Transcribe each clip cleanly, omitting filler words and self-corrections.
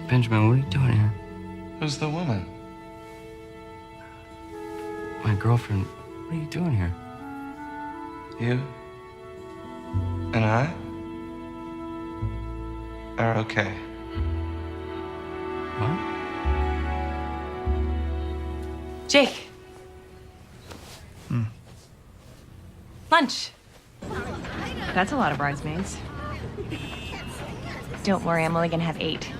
Benjamin, what are you doing here? Who's the woman? My girlfriend. What are you doing here? You and I are okay. What? Jake. Lunch. That's a lot of bridesmaids. Don't worry, I'm only gonna have 8.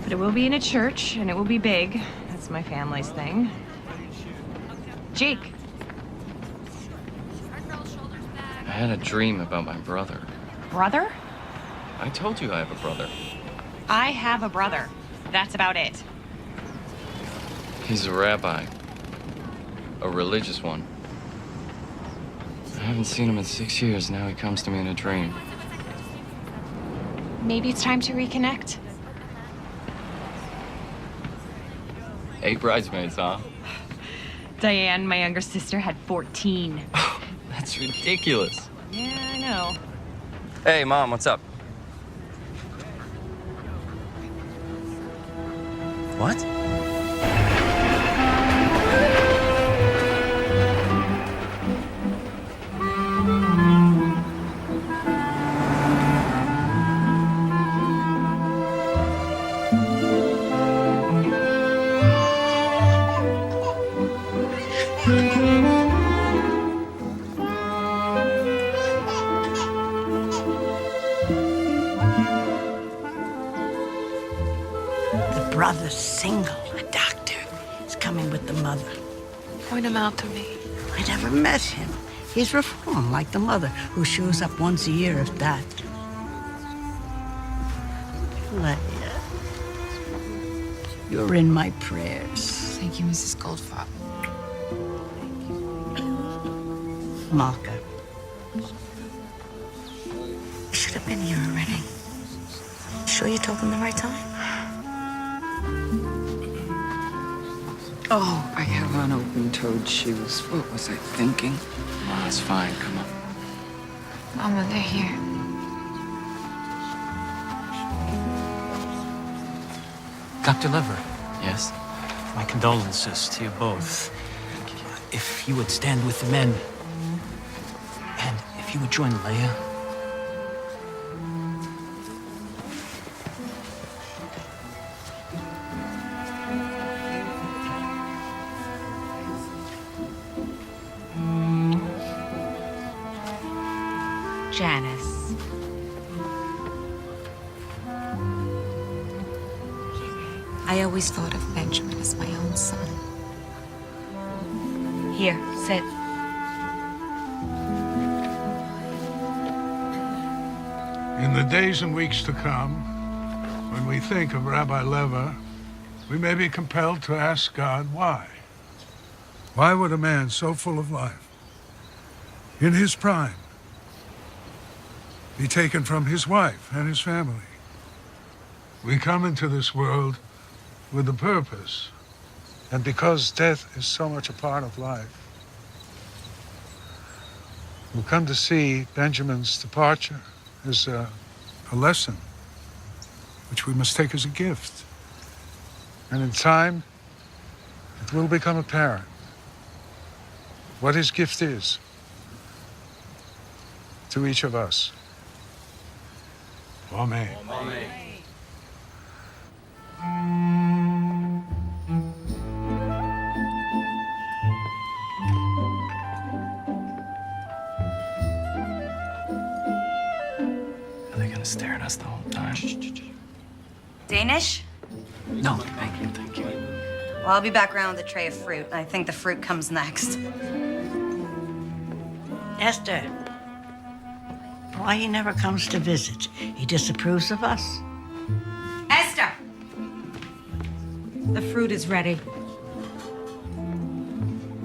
But it will be in a church, and it will be big. That's my family's thing. Jake. I had a dream about my brother. Brother? I told you I have a brother. I have a brother. That's about it. He's a rabbi. A religious one. I haven't seen him in 6 years. Now he comes to me in a dream. Maybe it's time to reconnect. 8 bridesmaids, huh? Diane, my younger sister, had 14. That's ridiculous. Yeah, I know. Hey, Mom, what's up? What? The brother's single, a doctor. He's coming with the mother. Point him out to me. I never met him. He's reformed like the mother, who shows up once a year, if that. Leia, you're in my prayers. Thank you, Mrs. Goldfarb. Malka. You should have been here already. Sure you told him the right time? Oh, I have on open-toed shoes. What was I thinking? Oh, it's fine. Come on. Mama, they're here. Dr. Lever, Yes? my condolences to you both. If you would stand with the men, and if you would join Leia. Janice. I always thought of Benjamin as my own son. Here, sit. In the days and weeks to come, when we think of Rabbi Lever, we may be compelled to ask God why. Why would a man so full of life, in his prime, be taken from his wife and his family? We come into this world with a purpose, and because death is so much a part of life, we'll come to see Benjamin's departure as a lesson, which we must take as a gift. And in time, it will become apparent what his gift is to each of us. Amen. Amen. Are they gonna stare at us the whole time? Danish? No, thank you, thank you. Well, I'll be back around with a tray of fruit. I think the fruit comes next. Esther. Why he never comes to visit? He disapproves of us? Esther! The fruit is ready.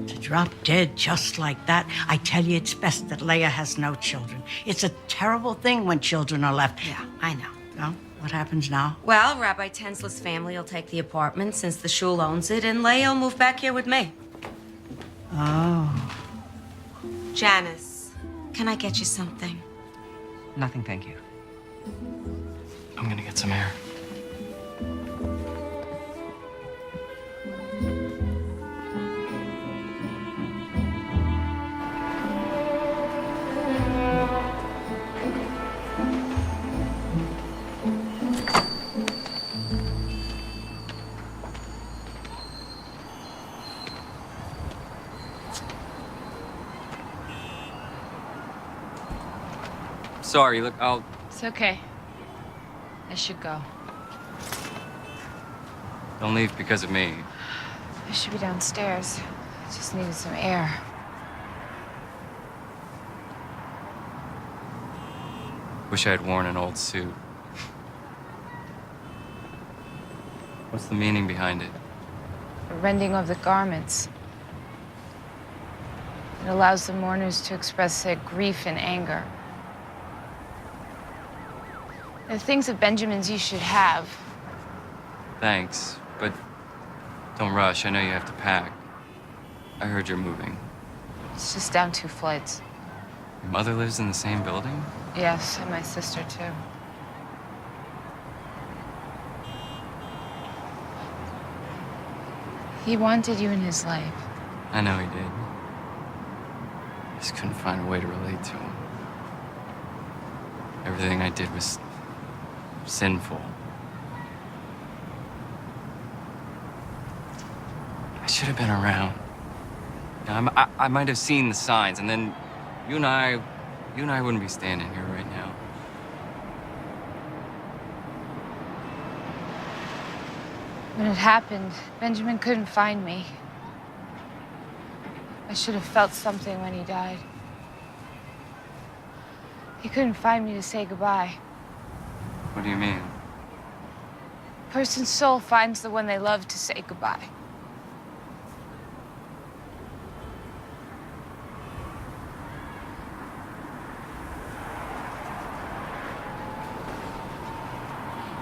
To drop dead just like that, I tell you, it's best that Leia has no children. It's a terrible thing when children are left. Yeah, I know. Well, what happens now? Well, Rabbi Tensla's family will take the apartment since the shul owns it, and Leia will move back here with me. Oh. Janice, can I get you something? Nothing, thank you. I'm gonna get some air. Sorry, look, It's okay. I should go. don't leave because of me. I should be downstairs. I just needed some air. Wish I had worn an old suit. What's the meaning behind it? The rending of the garments. It allows the mourners to express their grief and anger. The things of Benjamin's you should have. Thanks, but don't rush. I know you have to pack. I heard you're moving. It's just down 2 flights. Your mother lives in the same building? Yes, and my sister too. He wanted you in his life. I know he did. Just couldn't find a way to relate to him. Everything I did was sinful. I should have been around. Now, I might have seen the signs, and then you and I wouldn't be standing here right now. When it happened, Benjamin couldn't find me. I should have felt something when he died. He couldn't find me to say goodbye. What do you mean? A person's soul finds the one they love to say goodbye.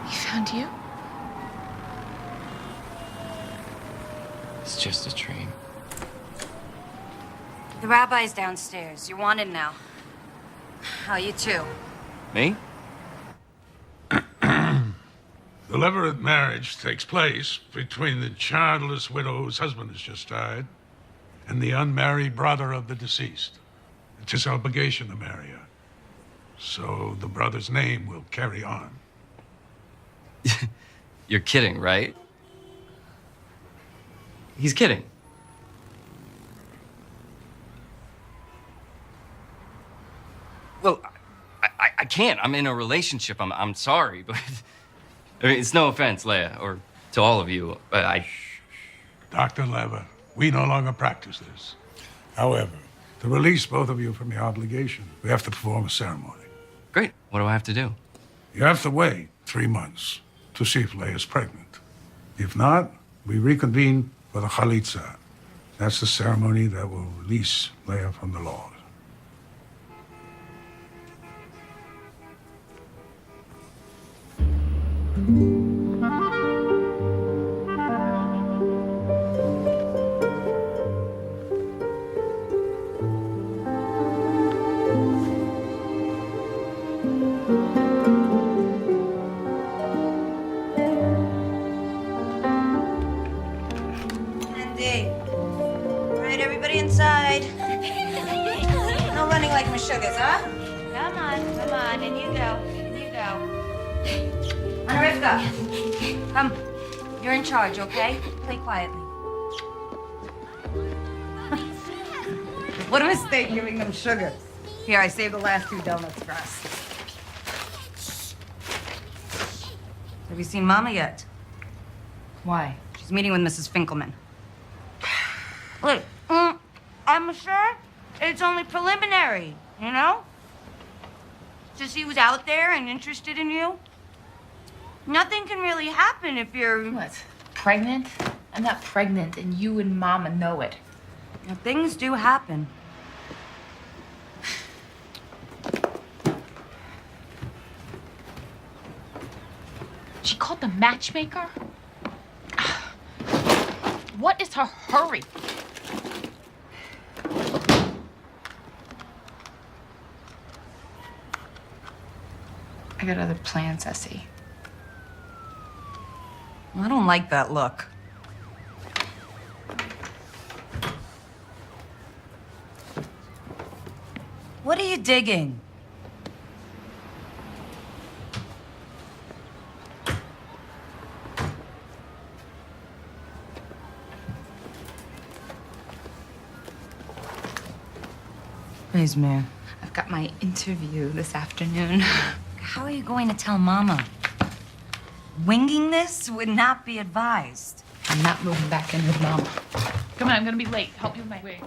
He found you? It's just a dream. The rabbi's downstairs. You're wanted now. Oh, you too. Me? The levirate marriage takes place between the childless widow whose husband has just died and the unmarried brother of the deceased. It's his obligation to marry her. So the brother's name will carry on. You're kidding, right? He's kidding. Well, I can't. I'm in a relationship. I'm sorry, but I mean, it's no offense, Leia, or to all of you. But Dr. Lever, we no longer practice this. However, to release both of you from your obligation, we have to perform a ceremony. Great. What do I have to do? You have to wait 3 months to see if Leia's pregnant. If not, we reconvene for the chalitza. That's the ceremony that will release Leia from the laws. Andy. All right, everybody inside. No running like my sugars, huh? Come on, and you go. Anarifka, come. You're in charge, okay? Play quietly. What a mistake giving them sugar. Here, I saved the last 2 donuts for us. Have you seen Mama yet? Why? She's meeting with Mrs. Finkelman. Look, I'm sure it's only preliminary, you know? Just he was out there and interested in you. Nothing can really happen if you're... What? Pregnant? I'm not pregnant, and you and Mama know it. Now, things do happen. She called the matchmaker? What is her hurry? I got other plans, Essie. I don't like that look. What are you digging? Please, man. I've got my interview this afternoon. How are you going to tell Mama? Winging this would not be advised. I'm not moving back in with Mama. Come on, I'm gonna be late. Help me with my wig.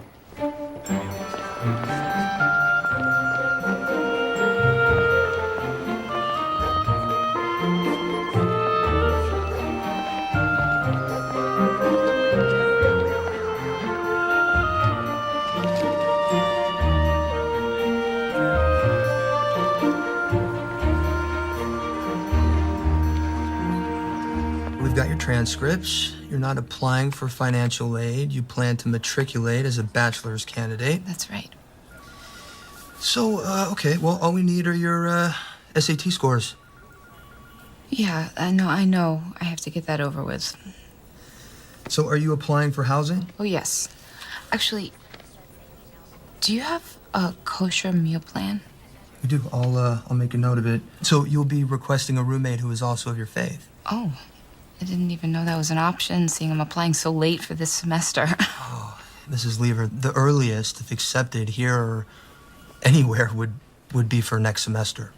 We've got your transcripts. You're not applying for financial aid. You plan to matriculate as a bachelor's candidate. That's right. So, okay, well, all we need are your SAT scores. Yeah, I know. I have to get that over with. So, are you applying for housing? Oh, yes. Actually, do you have a kosher meal plan? We do. I'll make a note of it. So, you'll be requesting a roommate who is also of your faith. Oh, I didn't even know that was an option, seeing I'm applying so late for this semester. Oh, Mrs. Lever, the earliest, if accepted here or anywhere, would be for next semester.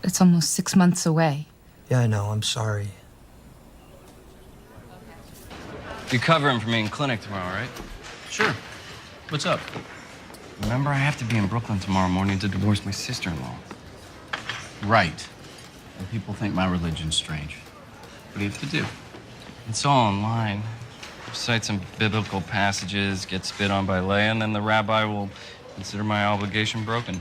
It's almost 6 months away. Yeah, I know. I'm sorry. You're covering for me in clinic tomorrow, right? Sure. What's up? Remember, I have to be in Brooklyn tomorrow morning to divorce my sister-in-law. Right. And people think my religion's strange. What do you have to do? It's all online. Recite some biblical passages, get spit on by Leia, and then the rabbi will consider my obligation broken.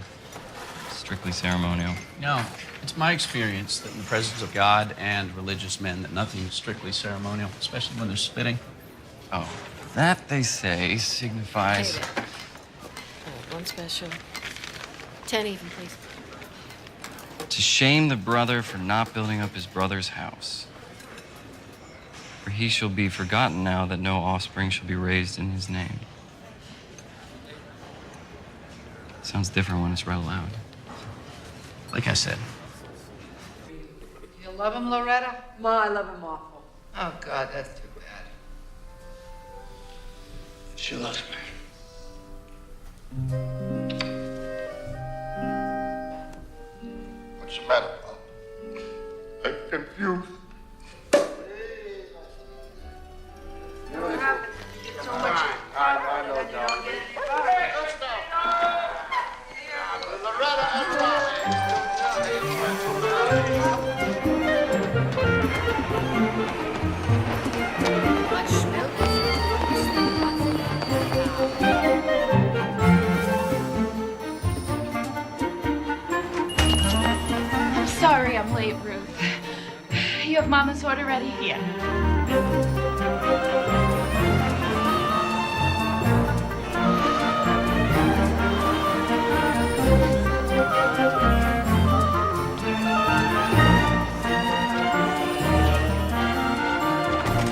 Strictly ceremonial. No, it's my experience that in the presence of God and religious men, that nothing is strictly ceremonial, especially when they're spitting. Oh, that, they say, signifies... One special. 10 even, please. to shame the brother for not building up his brother's house. For he shall be forgotten now that no offspring shall be raised in his name. Sounds different when it's read aloud. Like I said. You love him, Loretta? Ma, I love him awful. Oh, God, that's too bad. She loves me. What's the matter, Mom? I'm confused. What happened? So much. I know, darling. Loretta and I'm sorry I'm late, Ruth. You have Mama's order ready? Yeah.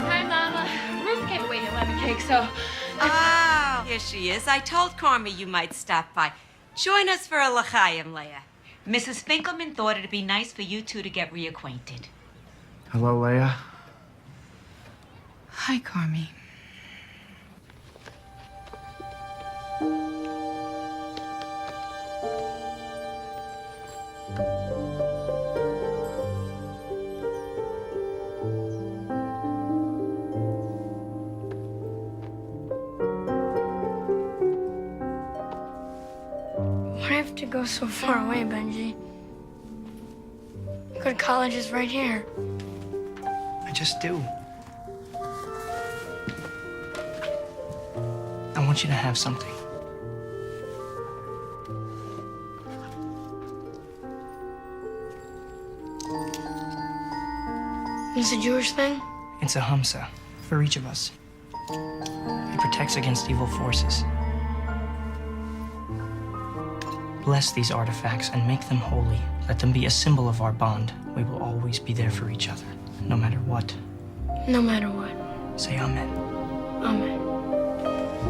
Hi, Mama. Ruth gave away your lemon cake, so... Ah, here she is. I told Carmi you might stop by. Join us for a l'chaim, Leia. Mrs. Finkelman thought it'd be nice for you two to get reacquainted. Hello, Leia. Hi, Carmi. Why do I have to go so far away, Benji? Good college is right here. I just do. I want you to have something. It's a Jewish thing? It's a Hamsa for each of us. It protects against evil forces. Bless these artifacts and make them holy. Let them be a symbol of our bond. We will always be there for each other. No matter what. No matter what. Say amen. Amen.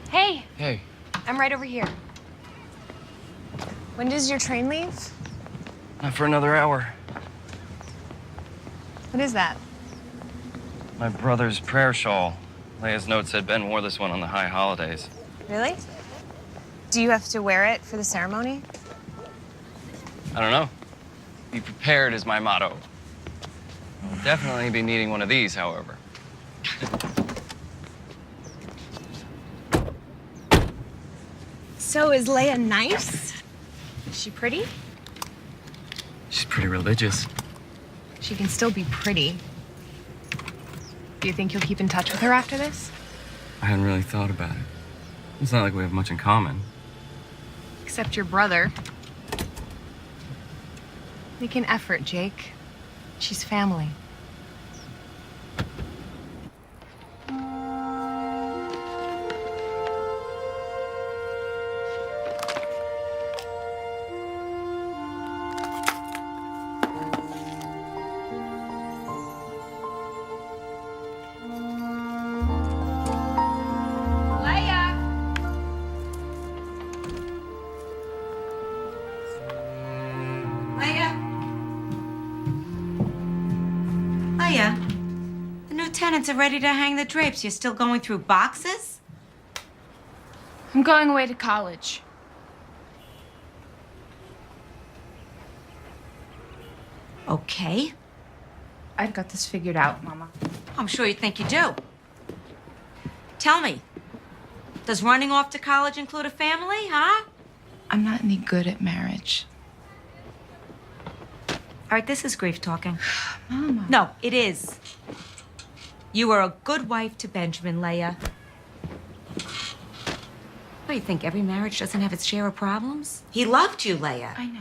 Hey, Hey, I'm right over here. When does your train leave? not for another hour. What is that? My brother's prayer shawl. Leia's note said Ben wore this one on the high holidays. Really? Do you have to wear it for the ceremony? I don't know. Be prepared is my motto. I'll definitely be needing one of these, however. So is Leia nice? Is she pretty? She's pretty religious. She can still be pretty. Do you think you'll keep in touch with her after this? I hadn't really thought about it. It's not like we have much in common. Except your brother. Make an effort, Jake. She's family. Leia, the new tenants are ready to hang the drapes. You're still going through boxes? I'm going away to college. Okay. I've got this figured out, Mama. I'm sure you think you do. Tell me, does running off to college include a family, huh? I'm not any good at marriage. All right, this is grief talking. Mama. No, it is. You are a good wife to Benjamin, Leia. What, do you think every marriage doesn't have its share of problems? He loved you, Leia. I know.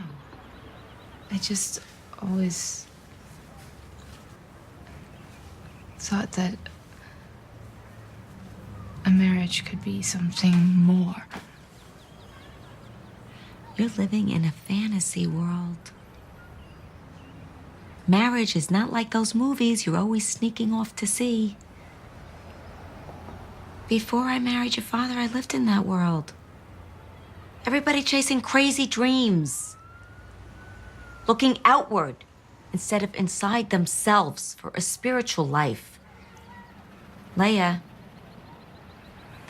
I just always thought that a marriage could be something more. You're living in a fantasy world. Marriage is not like those movies you're always sneaking off to see. Before I married your father, I lived in that world. Everybody chasing crazy dreams. Looking outward instead of inside themselves for a spiritual life. Leia,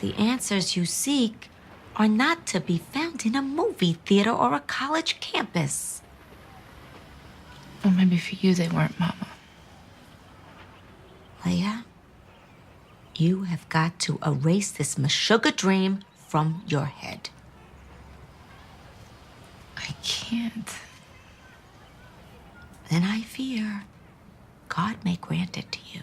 the answers you seek are not to be found in a movie theater or a college campus. Or maybe for you they weren't, Mama. Leia, you have got to erase this Meshuggah dream from your head. I can't. Then I fear God may grant it to you.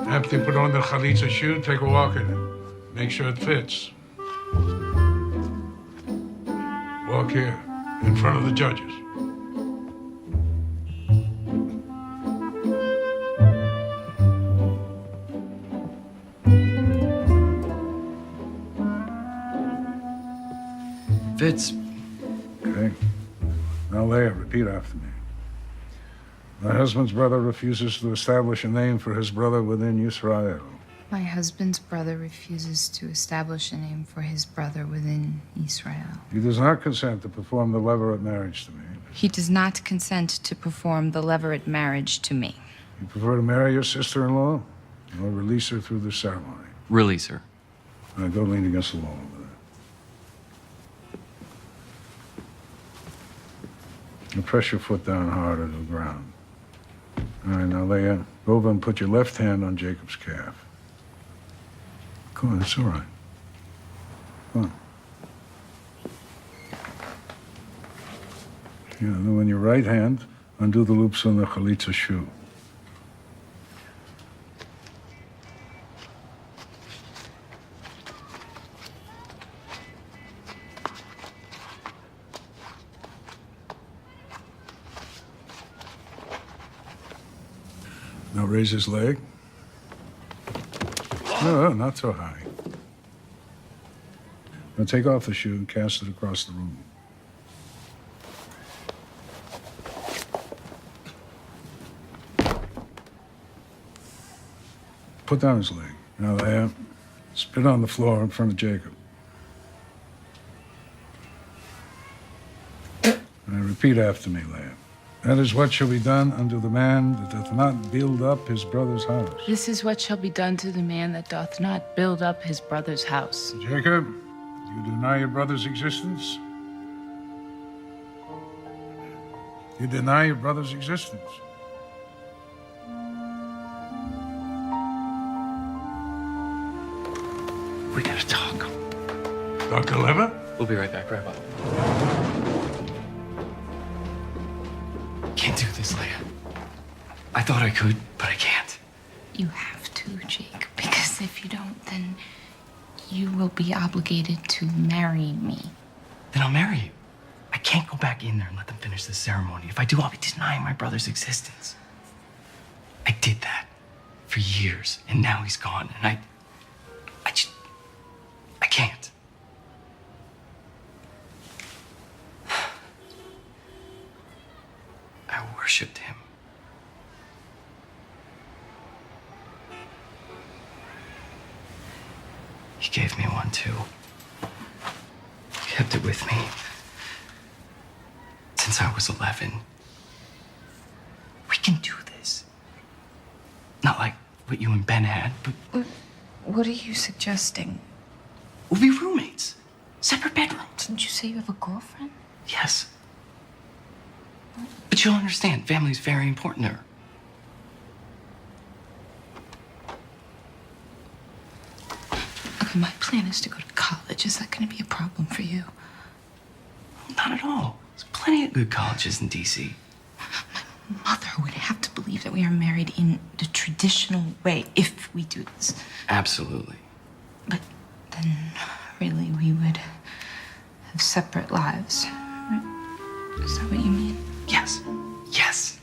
After you put on the chalitza shoe, take a walk in it. Make sure it fits. Walk here, in front of the judges. Fitz. Okay. Now, Leia, repeat after me. My husband's brother refuses to establish a name for his brother within Israel. My husband's brother refuses to establish a name for his brother within Israel. He does not consent to perform the levirate marriage to me. He does not consent to perform the levirate marriage to me. You prefer to marry your sister-in-law or release her through the ceremony? Release her. Now, go lean against the wall over there. Now press your foot down hard on the ground. All right, now, Leia, go over and put your left hand on Jacob's calf. Come on, it's all right. Come on. Yeah, then when your right hand, undo the loops on the chalitza shoe. Now raise his leg. No, not so high. Now take off the shoe and cast it across the room. Put down his leg. Now, Leia, spit on the floor in front of Jacob. And repeat after me, Leia. That is what shall be done unto the man that doth not build up his brother's house. This is what shall be done to the man that doth not build up his brother's house. Jacob, do you deny your brother's existence? You deny your brother's existence. We gotta talk. Dr. Lever? We'll be right back, Rabbi. Can't do this, Leia. I thought I could, but I can't. You have to, Jake, because if you don't, then you will be obligated to marry me. Then I'll marry you. I can't go back in there and let them finish the ceremony. If I do, I'll be denying my brother's existence. I did that for years, and now he's gone, and I can't. I worshipped him. He gave me one too. He kept it with me since I was 11. We can do this. Not like what you and Ben had, but What are you suggesting? we'll be roommates. Separate bedrooms. Didn't you say you have a girlfriend? Yes. But you'll understand, family's very important to her. Okay, my plan is to go to college. Is that going to be a problem for you? Not at all. There's plenty of good colleges in D.C. My mother would have to believe that we are married in the traditional way if we do this. Absolutely. But then, really, we would have separate lives. Right? Is that what you mean? Yes. Yes.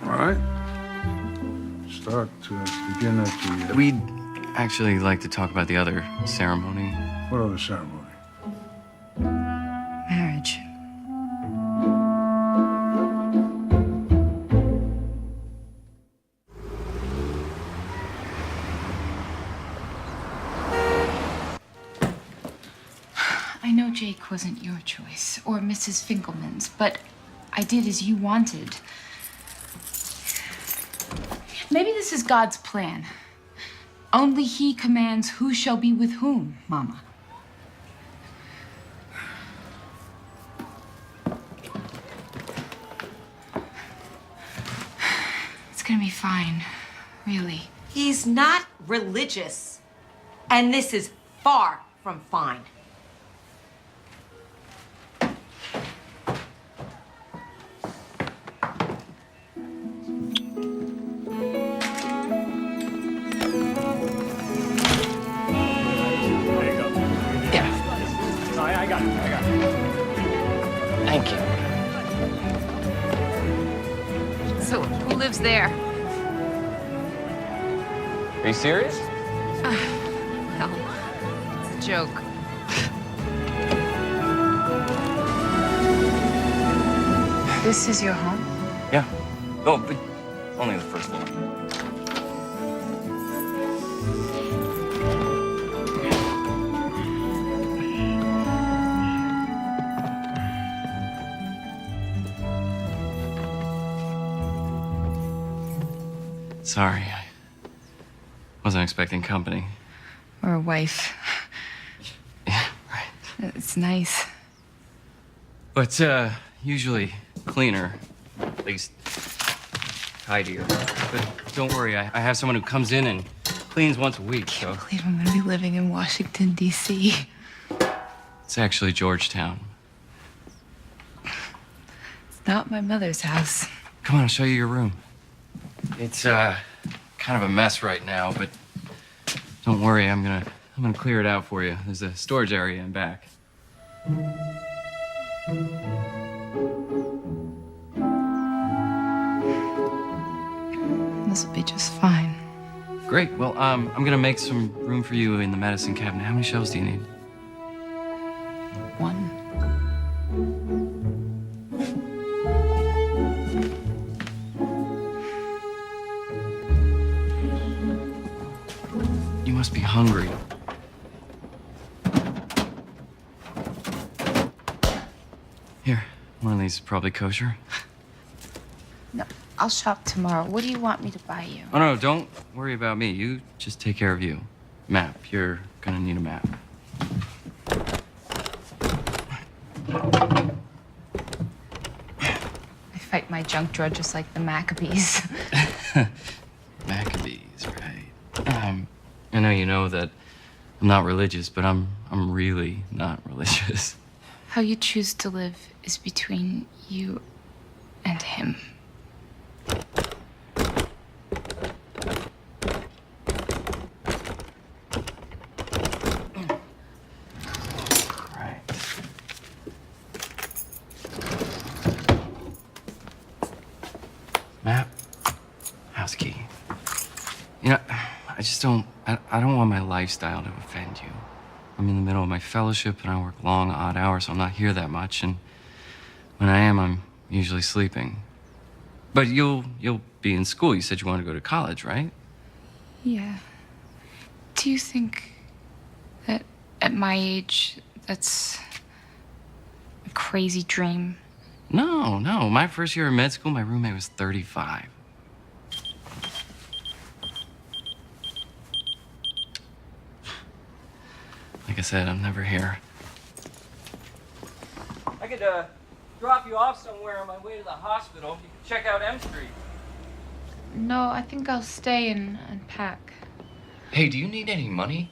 All right. Start to begin at the... We'd actually like to talk about the other ceremony. What other ceremony? Marriage. I know Jake wasn't your choice, or Mrs. Finkelman's, but I did as you wanted. Maybe this is God's plan. Only he commands who shall be with whom, Mama. It's gonna be fine, really. He's not religious. And this is far from fine. I got it. Thank you. So, who lives there? Are you serious? Well, it's a joke. This is your home? Yeah. Oh, but only the first floor. Sorry, I wasn't expecting company. Or a wife. Yeah, right. It's nice. But usually cleaner, at least tidier. But don't worry, I have someone who comes in and cleans once a week, so. I believe I'm gonna be living in Washington, D.C. It's actually Georgetown. It's not my mother's house. Come on, I'll show you your room. It's kind of a mess right now, but don't worry, I'm gonna clear it out for you. There's a storage area in back. just fine. Great. Well, I'm gonna make some room for you in the medicine cabinet. How many shelves do you need? One. You must be hungry. Here, one of these is probably kosher. No, I'll shop tomorrow. What do you want me to buy you? Oh, no, don't worry about me. You just take care of you. Map. You're gonna need a map. I fight my junk drawer just like the Maccabees. Maccabees, right. I know you know that I'm not religious, but I'm really not religious. How you choose to live is between you and him. Right. Map. House key. You know, I just don't... I don't want my lifestyle to offend you. I'm in the middle of my fellowship, and I work long, odd hours, so I'm not here that much, and when I am, I'm usually sleeping. But you'll be in school. You said you want to go to college, right? Yeah. Do you think that at my age, that's a crazy dream? No. My first year of med school, my roommate was 35. Like I said, I'm never here. I could drop you off somewhere on my way to the hospital. You could check out M Street. No, I think I'll stay and pack. Hey, do you need any money?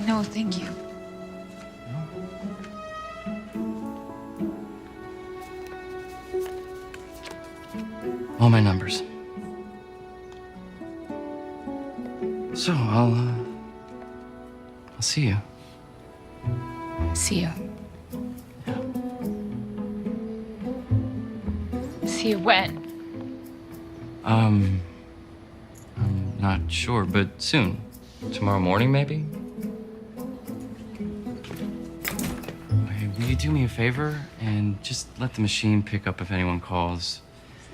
No, thank you. All my numbers. So, I'll see you. See you. See you when? I'm not sure, but soon. Tomorrow morning, maybe? Okay, will you do me a favor and just let the machine pick up if anyone calls?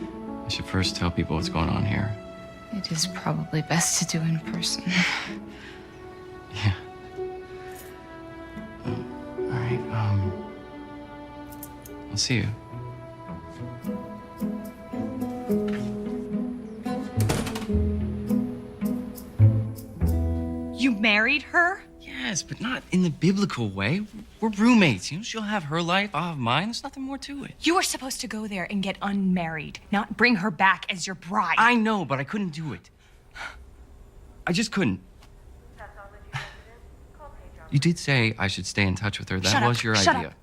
I should first tell people what's going on here. It is probably best to do in person. Yeah. All right, I'll see you. You married her? Yes, but not in the biblical way. We're roommates. You know, she'll have her life, I'll have mine. There's nothing more to it. You were supposed to go there and get unmarried, not bring her back as your bride. I know, but I couldn't do it. I just couldn't. You did say I should stay in touch with her. That was your Shut idea. up.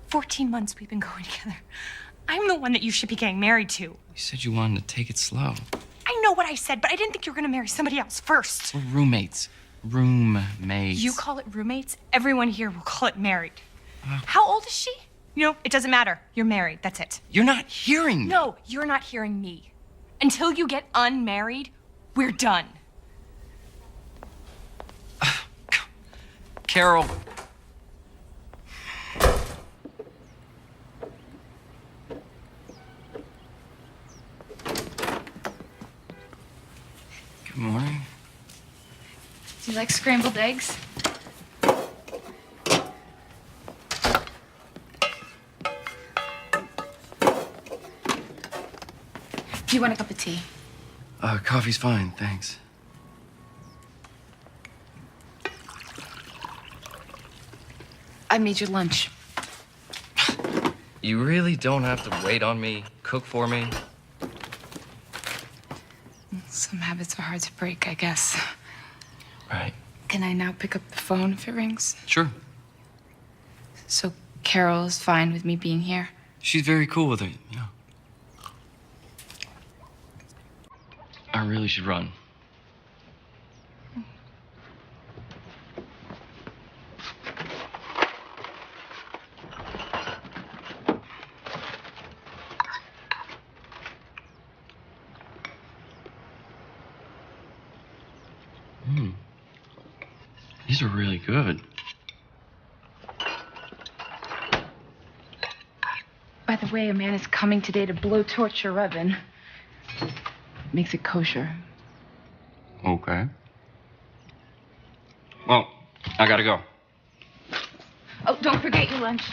14 months we've been going together. I'm the one that you should be getting married to. You said you wanted to take it slow. I know what I said, but I didn't think you were gonna marry somebody else first. We're roommates. Roommates. You call it roommates, everyone here will call it married. How old is she? You know, it doesn't matter. You're married, that's it. You're not hearing me. No, you're not hearing me. Until you get unmarried, we're done. Carol. Good morning. Do you like scrambled eggs? Do you want a cup of tea? Coffee's fine, thanks. I made your lunch. You really don't have to wait on me, cook for me. Some habits are hard to break, I guess. Right. Can I now pick up the phone if it rings? Sure. So Carol is fine with me being here? She's very cool with it, yeah. I really should run. These are really good. By the way, a man is coming today to blowtorch your oven. Makes it kosher. Okay. Well, I gotta go. Oh, don't forget your lunch.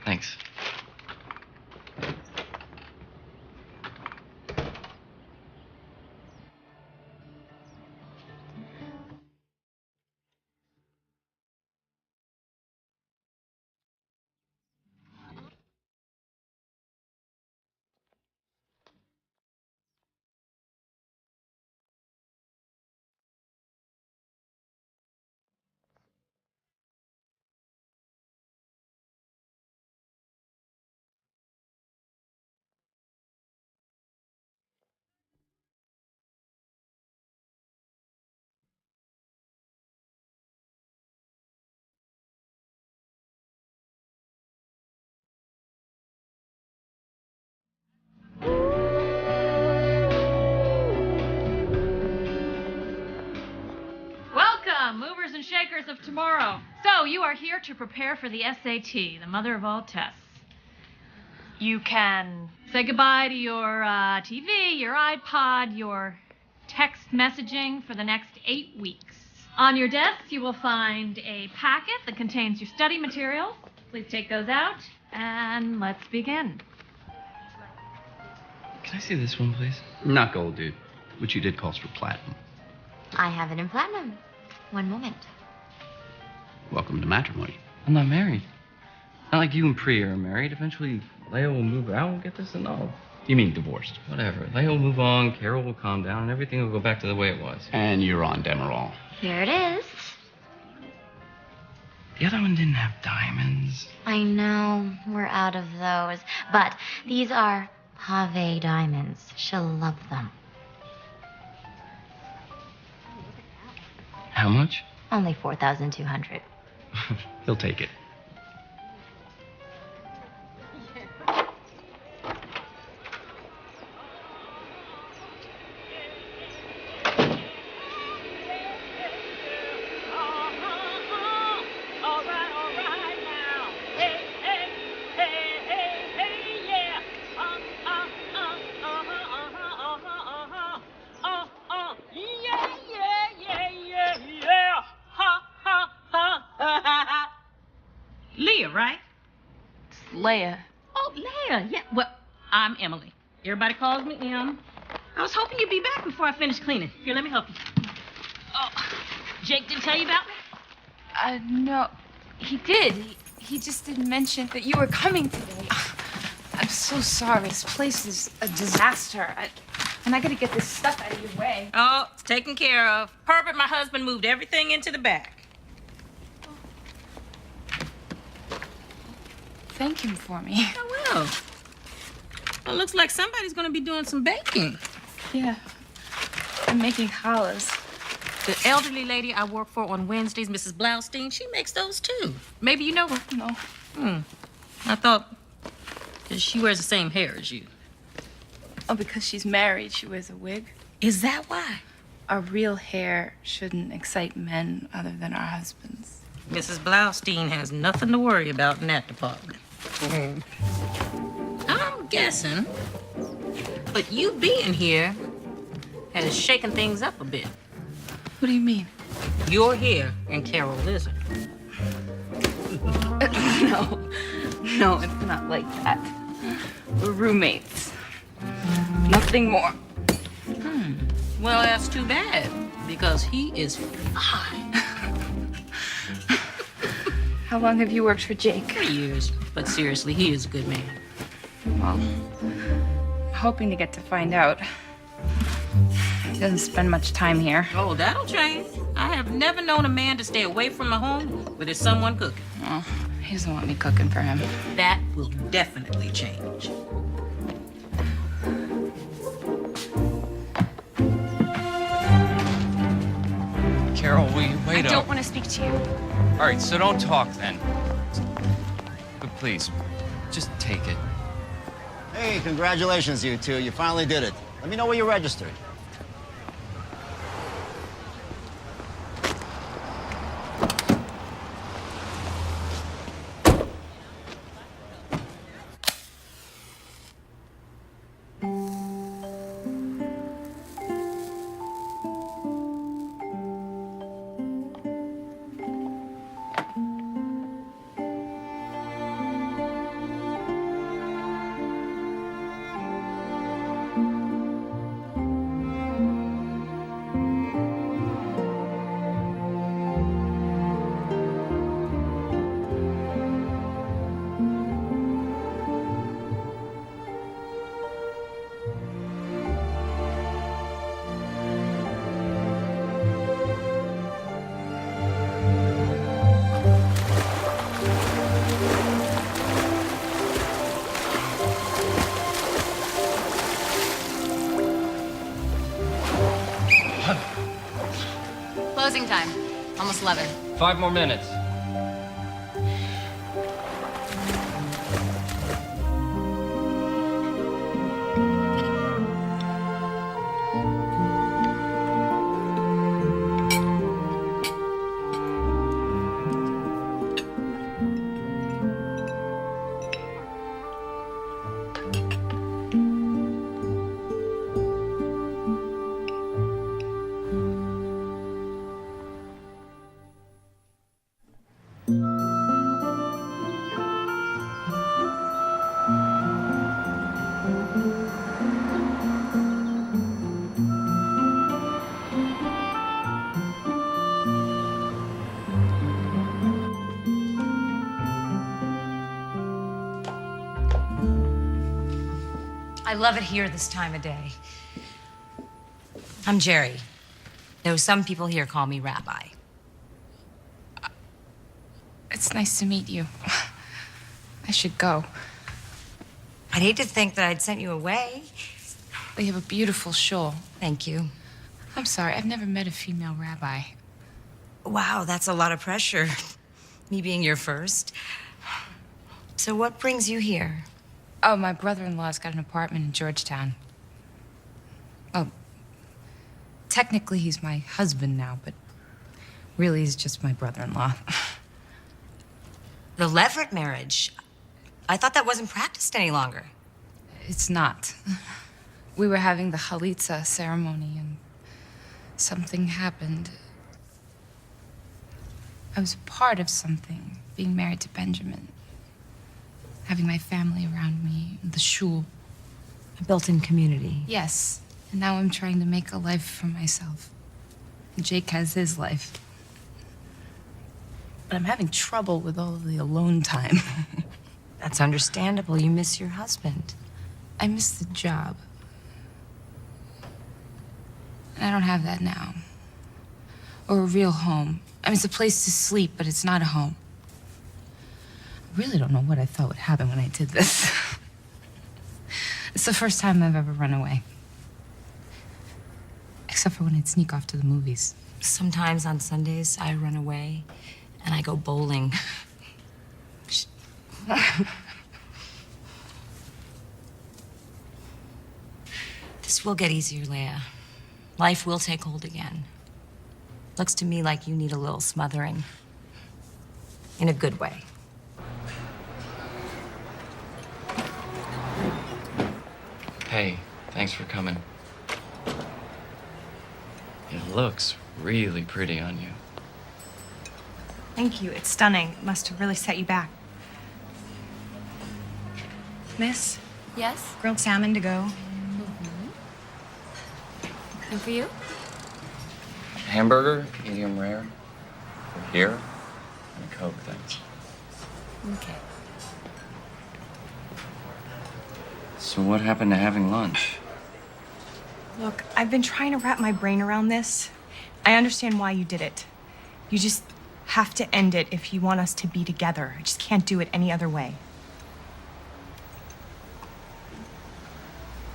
Thanks. Welcome, movers and shakers of tomorrow. So, you are here to prepare for the SAT, the mother of all tests. You can say goodbye to your TV, your iPod, your text messaging for the next 8 weeks. On your desk, you will find a packet that contains your study materials. Please take those out, and let's begin. Can I see this one, please? Not gold, dude. What you did calls for platinum. I have it in platinum. One moment. Welcome to matrimony. I'm not married. Not like you and Priya are married. Eventually, Leia will move out and get this annulled. You mean divorced? Whatever. Leia will move on, Carol will calm down, and everything will go back to the way it was. And you're on Demerol. Here it is. The other one didn't have diamonds. I know, we're out of those. But these are pave diamonds. She'll love them. How much? Only 4,200. He'll take it. Leah, right? It's Leia. Oh, Leia. Yeah. Well, I'm Emily. Everybody calls me Em. I was hoping you'd be back before I finish cleaning. Here, let me help you. Oh, Jake didn't tell you about me? No. He did. He just didn't mention that you were coming today. I'm so sorry. This place is a disaster. And I gotta get this stuff out of your way. Oh, it's taken care of. Herbert, my husband, moved everything into the back. Thank him for me. Oh, well. Well, looks like somebody's gonna be doing some baking. Yeah. I'm making challahs. The elderly lady I work for on Wednesdays, Mrs. Blaustein, she makes those too. Maybe you know her. No. I thought that she wears the same hair as you. Oh, because she's married, she wears a wig. Is that why? Our real hair shouldn't excite men other than our husbands. Mrs. Blaustein has nothing to worry about in that department. I'm guessing, but you being here has shaken things up a bit. What do you mean? You're here and Carol isn't. No, it's not like that. We're roommates. Nothing more. Well, that's too bad, because he is fine. How long have you worked for Jake? 3 years. But seriously, he is a good man. Well, I'm hoping to get to find out. He doesn't spend much time here. Oh, that'll change. I have never known a man to stay away from a home where there's someone cooking. Oh, he doesn't want me cooking for him. That will definitely change. Carol, will you wait I up? don't want to speak to you. All right, so don't talk then. But please, just take it. Hey, congratulations, you two. You finally did it. Let me know where you registered. Closing time. Almost 11. 5 more minutes. I love it here this time of day. I'm Jerry, though some people here call me Rabbi. It's nice to meet you. I should go. I'd hate to think that I'd sent you away. They have a beautiful shul. Thank you. I'm sorry, I've never met a female rabbi. Wow, that's a lot of pressure. Me being your first. So what brings you here? Oh, my brother-in-law's got an apartment in Georgetown. Oh, technically he's my husband now, but really he's just my brother-in-law. The Leverett marriage. I thought that wasn't practiced any longer. It's not. We were having the chalitza ceremony and something happened. I was a part of something, being married to Benjamin. Having my family around me, the shul. A built-in community. Yes, and now I'm trying to make a life for myself. And Jake has his life. But I'm having trouble with all of the alone time. That's understandable. You miss your husband. I miss the job. And I don't have that now. Or a real home. I mean, it's a place to sleep, but it's not a home. I really don't know what I thought would happen when I did this. It's the first time I've ever run away. Except for when I'd sneak off to the movies. Sometimes on Sundays, I run away and I go bowling. This will get easier, Leia. Life will take hold again. Looks to me like you need a little smothering. In a good way. Hey, thanks for coming. It looks really pretty on you. Thank you. It's stunning. It must have really set you back. Miss? Yes? Grilled salmon to go. And for you? Hamburger, medium rare. For here, and a Coke, thanks. Okay. So what happened to having lunch? Look, I've been trying to wrap my brain around this. I understand why you did it. You just have to end it if you want us to be together. I just can't do it any other way.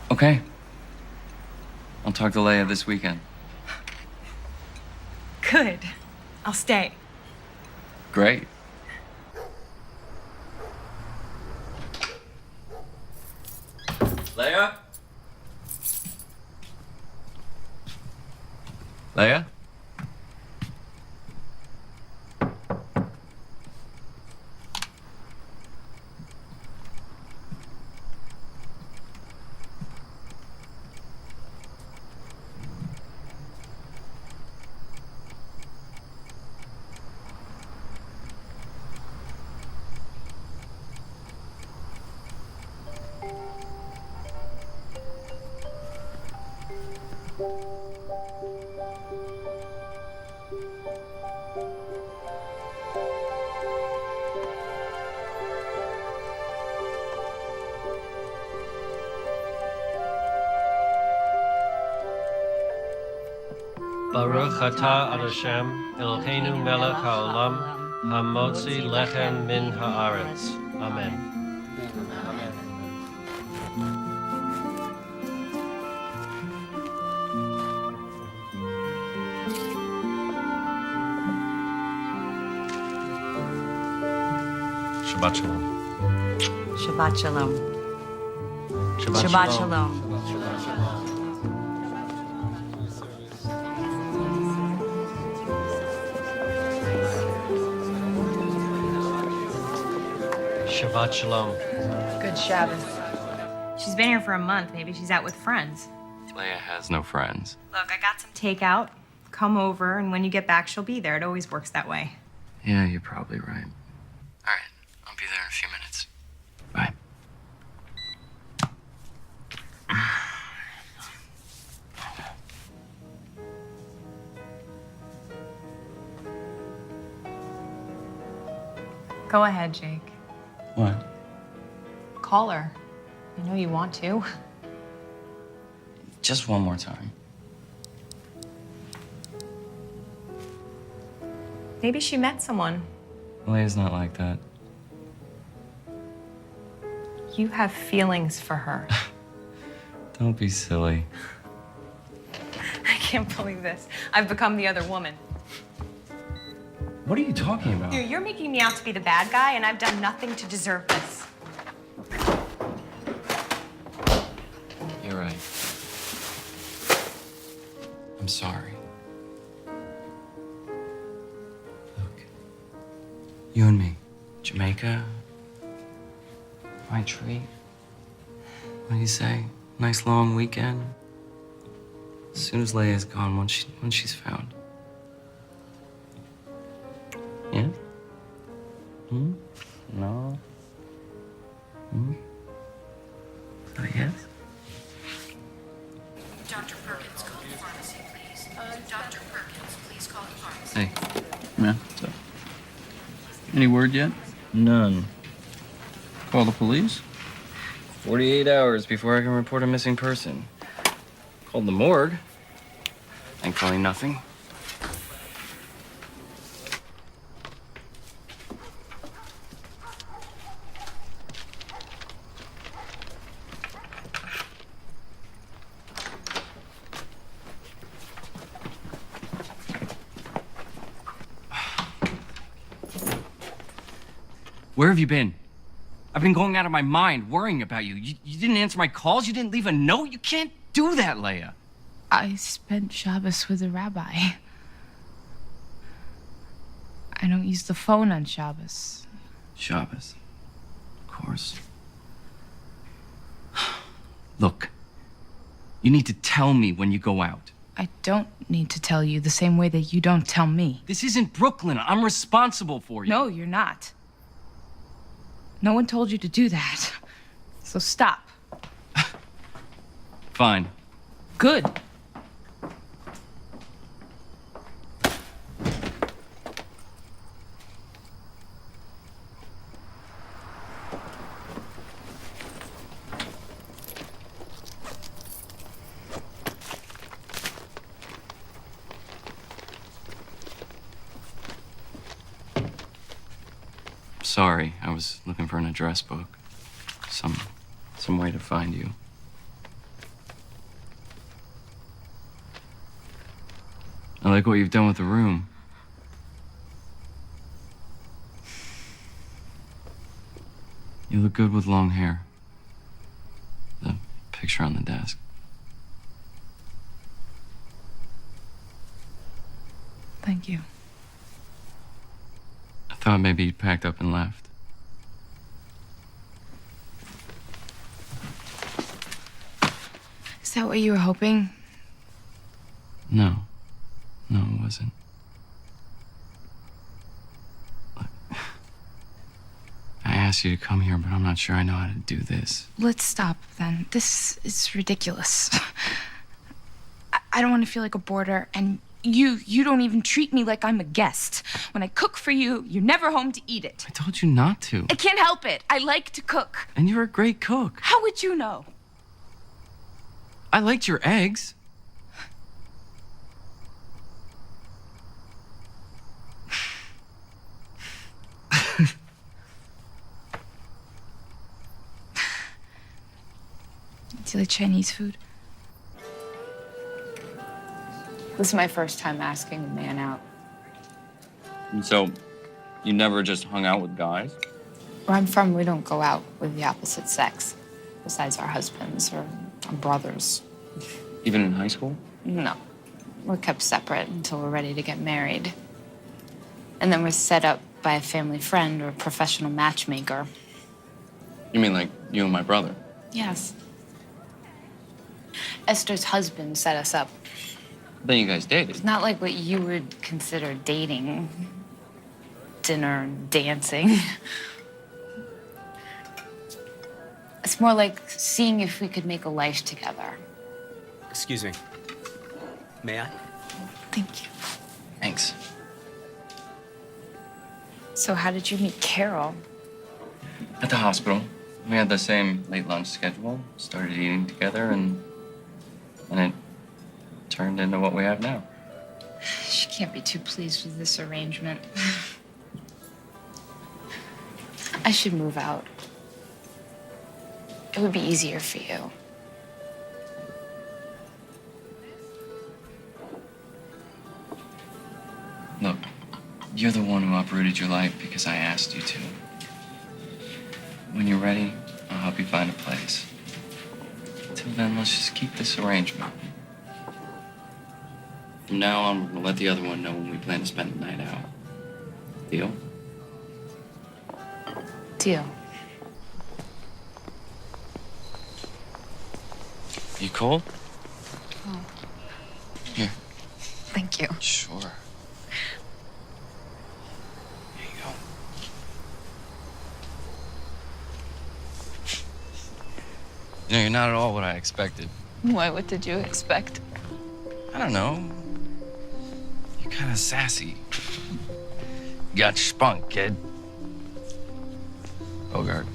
Okay. I'll talk to Leia this weekend. Good. I'll stay. Great. Leia? Leia? Baruch atah Hashem, Eloheinu melech haolam, hamotzi lechem min haaretz. Amen. Shabbat shalom. Shabbat shalom. Shabbat shalom. Shabbat shalom. Good Shabbos. She's been here for a month. Maybe she's out with friends. Leia has no friends. Look, I got some takeout. Come over, and when you get back, she'll be there. It always works that way. Yeah, you're probably right. All right, I'll be there in a few minutes. Bye. Go ahead, Jake. What? Call her. I know you want to. Just one more time. Maybe she met someone. Leia's not like that. You have feelings for her. Don't be silly. I can't believe this. I've become the other woman. What are you talking about? You're making me out to be the bad guy, and I've done nothing to deserve this. You're right. I'm sorry. Look, you and me, Jamaica, my treat. What do you say? Nice long weekend. As soon as Leia's gone, when she's found. Yeah? Hmm? No? Hmm? Oh, yes? Dr. Perkins, call the pharmacy, please. Dr. Perkins, please call the pharmacy. Hey. Yeah, what's up? Any word yet? None. Call the police? 48 hours before I can report a missing person. Called the morgue. Thankfully, nothing. Where have you been? I've been going out of my mind worrying about you. You didn't answer my calls. You didn't leave a note. You can't do that, Leia. I spent Shabbos with a rabbi. I don't use the phone on Shabbos. Shabbos. Of course. Look, you need to tell me when you go out. I don't need to tell you the same way that you don't tell me. This isn't Brooklyn. I'm responsible for you. No, you're not. No one told you to do that. So stop. Fine. Good. Sorry, I was looking for an address book. Some way to find you. I like what you've done with the room. You look good with long hair. The picture on the desk. Thank you. I thought maybe you'd packed up and left. Is that what you were hoping? No. No, it wasn't. Look, I asked you to come here, but I'm not sure I know how to do this. Let's stop then. This is ridiculous. I don't want to feel like a boarder, and you don't even treat me like I'm a guest. When I cook for you, you're never home to eat it. I told you not to. I can't help it. I like to cook. And you're a great cook. How would you know? I liked your eggs. Do you like Chinese food? This is my first time asking a man out. And so, you never just hung out with guys? Where I'm from, we don't go out with the opposite sex, besides our husbands or our brothers. Even in high school? No. We're kept separate until we're ready to get married. And then we're set up by a family friend or a professional matchmaker. You mean like you and my brother? Yes. Esther's husband set us up. Then you guys dated. It's not like what you would consider dating. Dinner, dancing. It's more like seeing if we could make a life together. Excuse me. May I? Thank you. Thanks. So how did you meet Carol? At the hospital. We had the same late lunch schedule, started eating together, and it turned into what we have now. She can't be too pleased with this arrangement. I should move out. It would be easier for you. Look, you're the one who uprooted your life because I asked you to. When you're ready, I'll help you find a place. Till then, let's just keep this arrangement. From now on, we're gonna let the other one know when we plan to spend the night out. Deal? Deal. You cold? Oh, Here. thank you. Sure. There you go. You know, you're not at all what I expected. Why, what did you expect? I don't know. You're kind of sassy. You got spunk, kid. Bogart.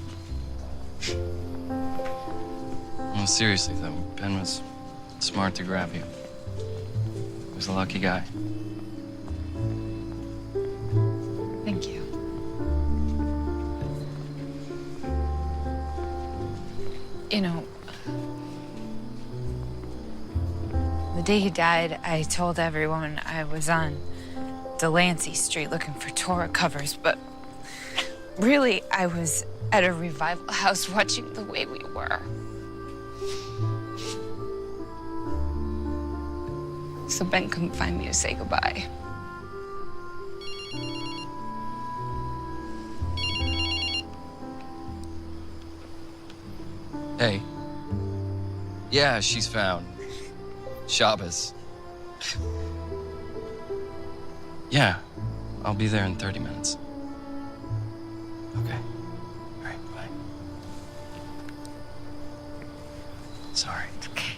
No, seriously, though, Ben was smart to grab you. He was a lucky guy. Thank you. You know, the day he died, I told everyone I was on Delancey Street looking for Torah covers, but really, I was at a revival house watching The Way We Were. So Ben couldn't find me to say goodbye. Hey. Yeah, she's found. Shabbos. Yeah, I'll be there in 30 minutes. Okay. All right, bye. Sorry. It's okay.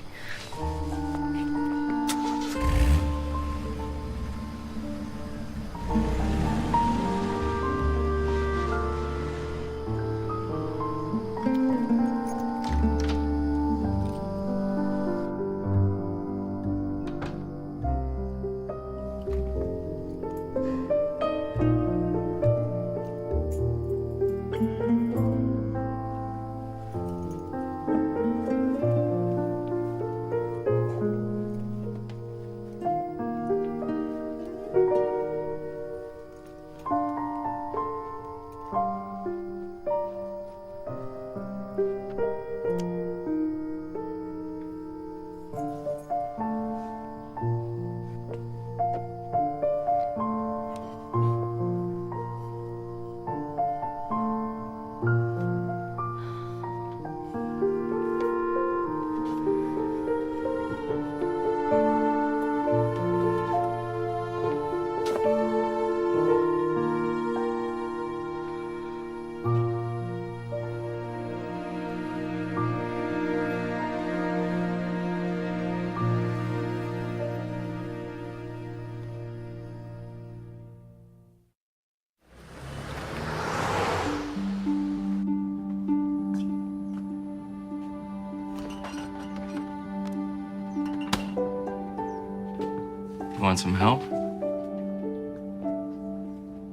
You want some help?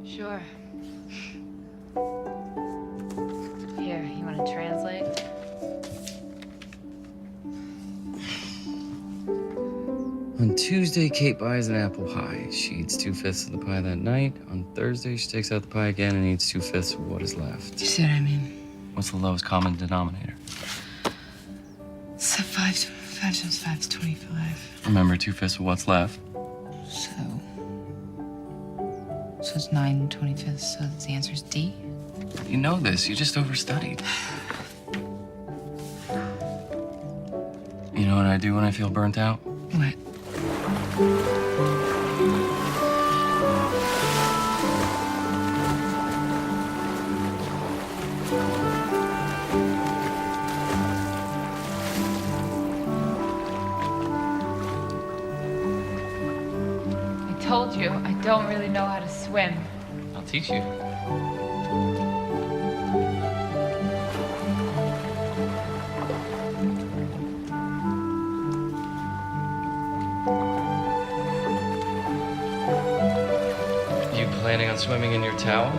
Sure. Here, you want to translate? On two Tuesday, Kate buys an apple pie. She eats 2/5 of the pie that night. On Thursday, she takes out the pie again and eats 2/5 of what is left. You see what I mean? What's the lowest common denominator? So 5 times 5 is 25. Remember, 2/5 of what's left. So it's 9 25ths, so the answer is D? You know this. You just overstudied. You know what I do when I feel burnt out? What? I told you, I don't really know how to swim. I'll teach you. You planning on swimming in your towel?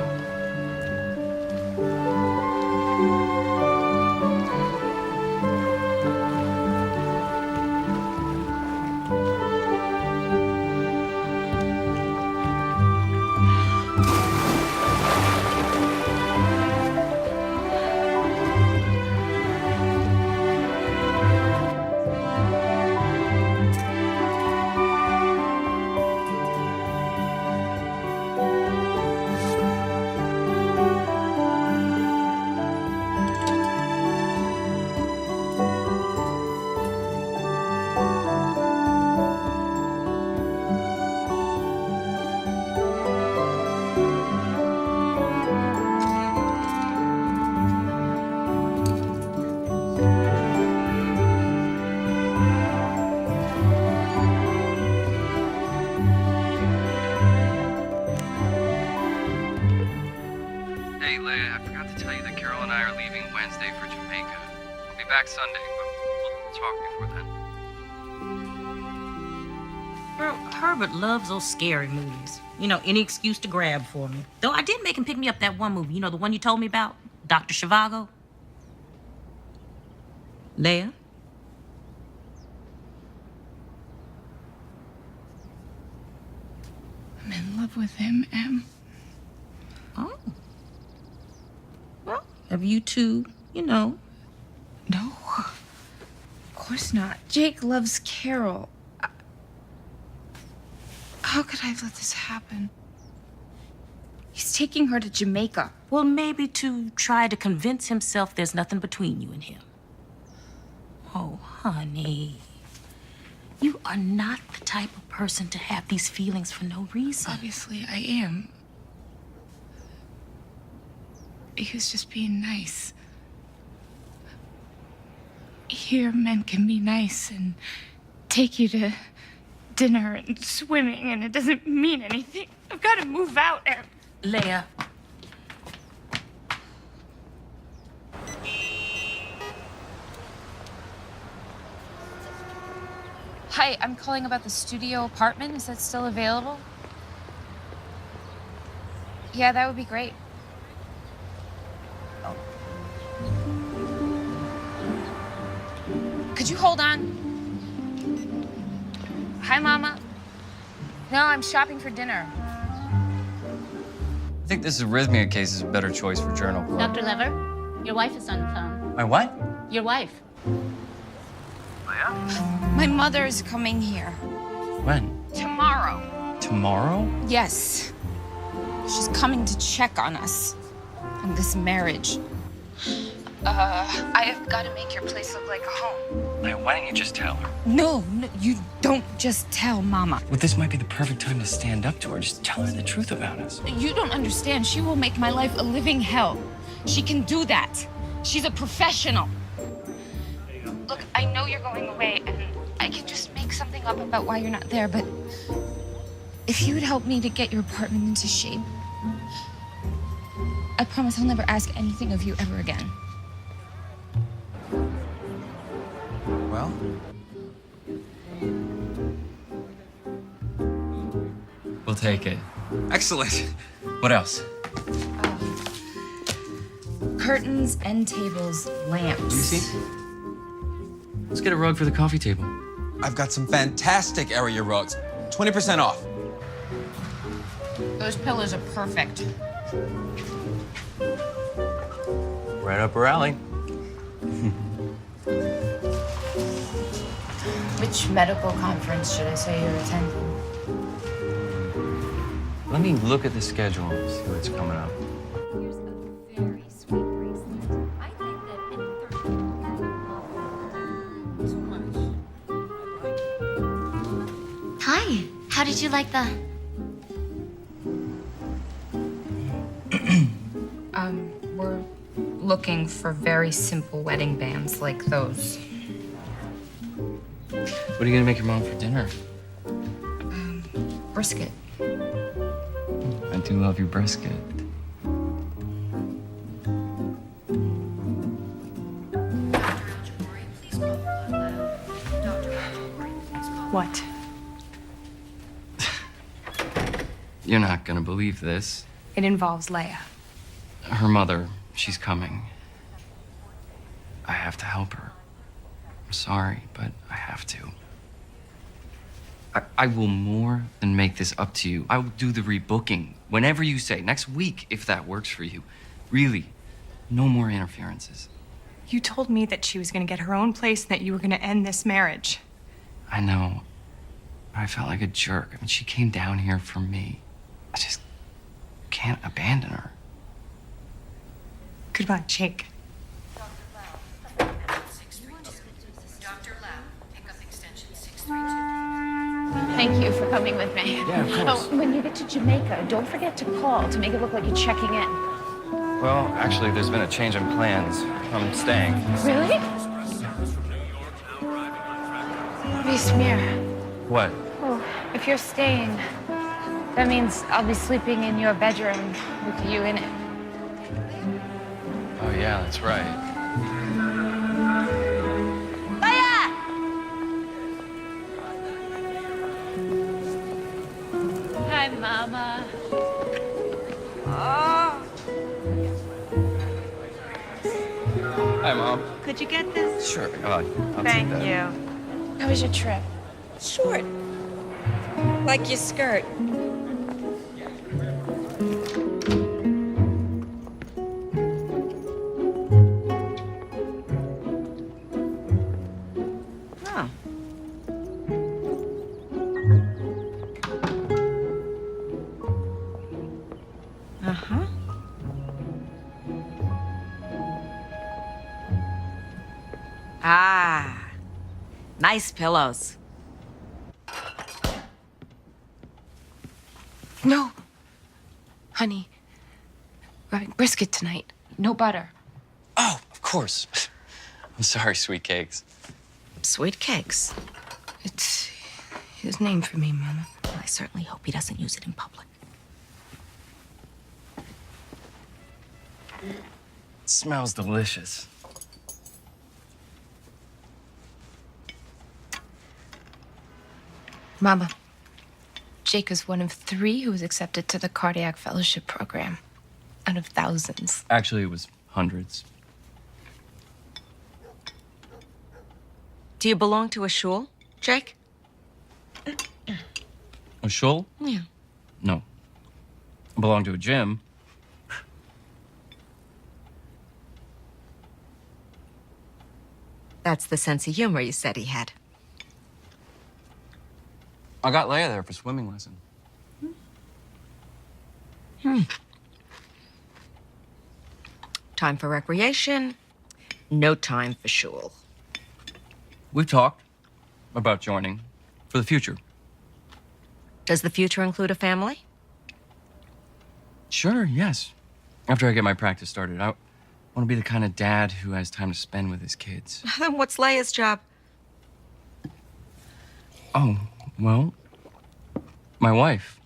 Hey, Leia, I forgot to tell you that Carol and I are leaving Wednesday for Jamaica. I'll be back Sunday, but we'll talk before then. Bro, Herbert loves those scary movies. You know, any excuse to grab for me. Though I did make him pick me up that one movie. You know, the one you told me about? Dr. Zhivago? Leia? I'm in love with him, Em. Oh. Well, have you two, you know? No. Of course not. Jake loves Carol. How could I let this happen? He's taking her to Jamaica. Well, maybe to try to convince himself there's nothing between you and him. Oh, honey. You are not the type of person to have these feelings for no reason. Obviously, I am. He was just being nice. Here, men can be nice and take you to dinner and swimming, and it doesn't mean anything. I've got to move out, Em. Leia. Hi, I'm calling about the studio apartment. Is that still available? Yeah, that would be great. Oh. Could you hold on? Hi, Mama. No, I'm shopping for dinner. I think this arrhythmia case is a better choice for journal club. Dr. Lever, your wife is on the phone. My what? Your wife. My mother is coming here. When? Tomorrow. Tomorrow? Yes. She's coming to check on us. On this marriage. I have got to make your place look like a home. Leia, why don't you just tell her? No, you don't just tell Mama. Well, this might be the perfect time to stand up to her. Just tell her the truth about us. You don't understand. She will make my life a living hell. She can do that. She's a professional. Look, I know you're going away, and I can just make something up about why you're not there, but if you would help me to get your apartment into shape, I promise I'll never ask anything of you ever again. Well, we'll take it. Excellent. What else? Curtains, end tables, lamps. Let me see. Let's get a rug for the coffee table. I've got some fantastic area rugs. 20% off. Those pillows are perfect. Right up her alley. Which medical conference should I say you're attending? Let me look at the schedule and see what's coming up. Hi. How did you like the... We're looking for very simple wedding bands like those. What are you gonna make your mom for dinner? Brisket. I do love your brisket. What? You're not gonna believe this. It involves Leia. Her mother, she's coming. I have to help her. I'm sorry, but I have to. I will more than make this up to you. I will do the rebooking whenever you say, next week, if that works for you. Really, no more interferences. You told me that she was going to get her own place and that you were going to end this marriage. I know, but I felt like a jerk. I mean, she came down here for me. I just can't abandon her. Goodbye, Jake. Thank you for coming with me. Yeah, of course. Oh, when you get to Jamaica, don't forget to call to make it look like you're checking in. Well, actually, there's been a change in plans. I'm staying. Really? Bismir. What? Oh, if you're staying, that means I'll be sleeping in your bedroom with you in it. Oh, yeah, that's right. Hi, Mama. Hi, Mom. Could you get this? Sure. I'll Thank take that. you. How was your trip? Short. Like your skirt. Oh. Uh-huh. Ah, nice pillows. No. Honey, we're having brisket tonight. No butter. Oh, of course. I'm sorry, sweet cakes. Sweet cakes. It's his name for me, Mama. Well, I certainly hope he doesn't use it in public. It smells delicious. Mama, Jake is one of 3 who was accepted to the Cardiac Fellowship Program out of thousands. Actually, it was hundreds. Do you belong to a shul, Jake? A shul? Yeah. No. I belong to a gym. That's the sense of humor you said he had. I got Leia there for swimming lesson. Time for recreation, no time for shul. We've talked about joining for the future. Does the future include a family? Sure, yes. After I get my practice started, I want to be the kind of dad who has time to spend with his kids. Then what's Leia's job? Oh, well, my wife.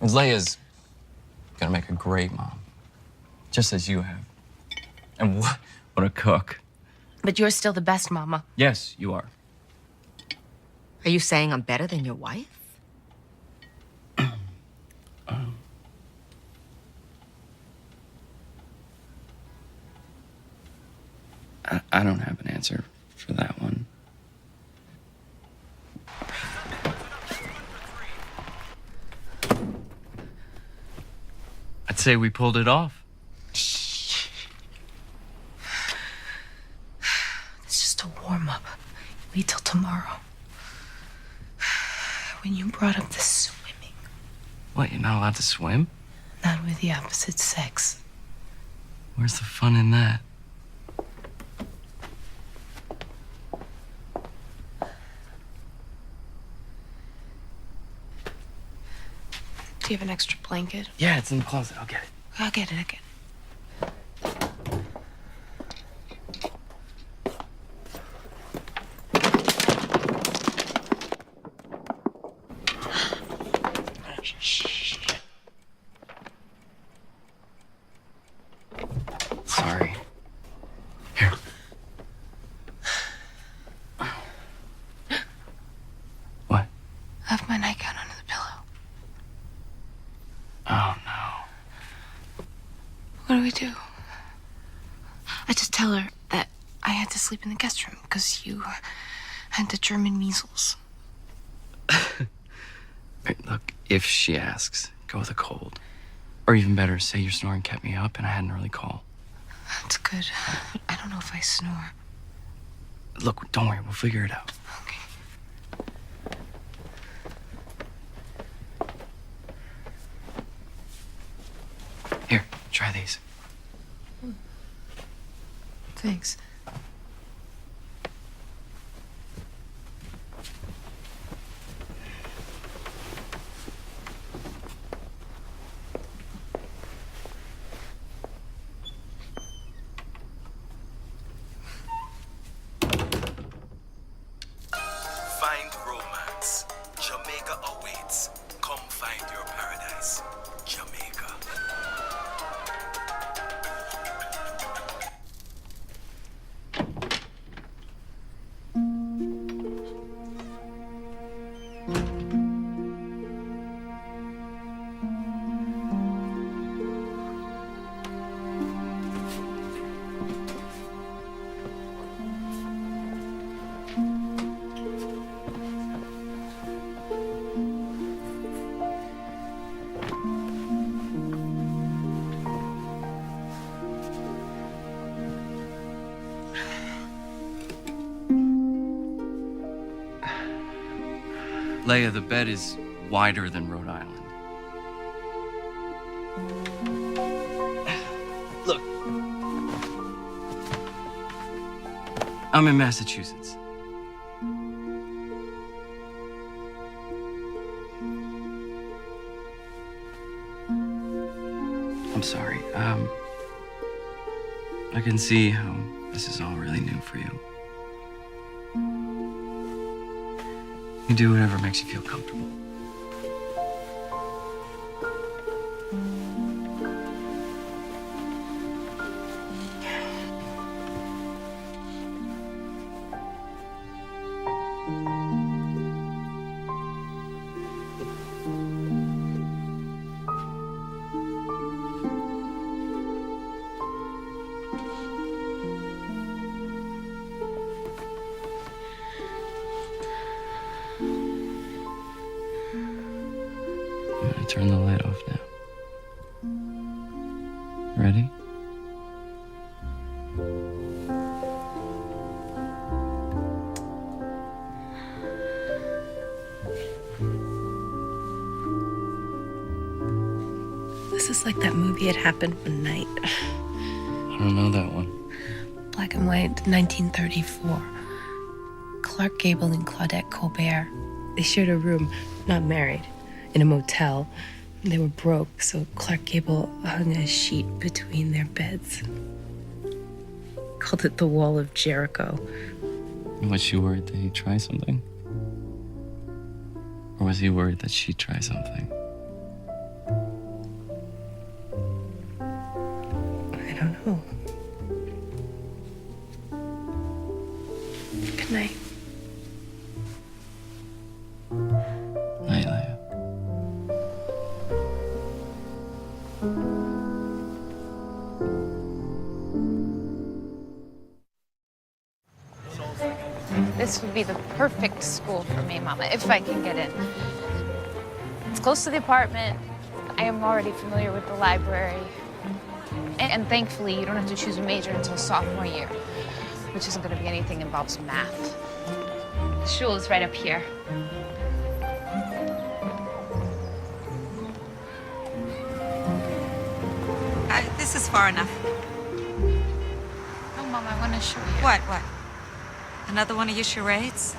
Leia's gonna make a great mom, just as you have. And what a cook. But you're still the best, Mama. Yes, you are. Are you saying I'm better than your wife? I don't have an answer for that one. say we pulled it off. It's just a warm-up. Wait till tomorrow. When you brought up the swimming. What, you're not allowed to swim? Not with the opposite sex. Where's the fun in that? Do you have an extra blanket? Yeah, it's in the closet. I'll get it. I'll get it. Sorry. Here. What? I have my nightgown under the pillow. Oh, no. What do we do? I just tell her that I had to sleep in the guest room because you had the German measles. Look, if she asks, go with a cold. Or even better, say your snoring kept me up and I had an early call. That's good. But I don't know if I snore. Look, don't worry, we'll figure it out. Here, try these. Thanks. Find romance. Jamaica awaits. Come find your paradise. Jamaica. Leia, the bed is wider than Rhode Island. Look. I'm in Massachusetts. I'm sorry. I can see how this is all really new for you. You do whatever makes you feel comfortable. I'm gonna turn the light off now. Ready? This is like that movie It Happened One Night. I don't know that one. Black and white, 1934. Clark Gable and Claudette Colbert. They shared a room, not married, in a motel. They were broke, so Clark Gable hung a sheet between their beds. Called it the Wall of Jericho. Was she worried that he'd try something? Or was he worried that she'd try something? I don't know. Good night. Night, Leia. This would be the perfect school for me, Mama, if I can get in. It's close to the apartment. I am already familiar with the library. And thankfully, you don't have to choose a major until sophomore year, which isn't going to be anything that involves math. The shul is right up here. This is far enough. Oh, Mom, I want to show you. What? Another one of your charades?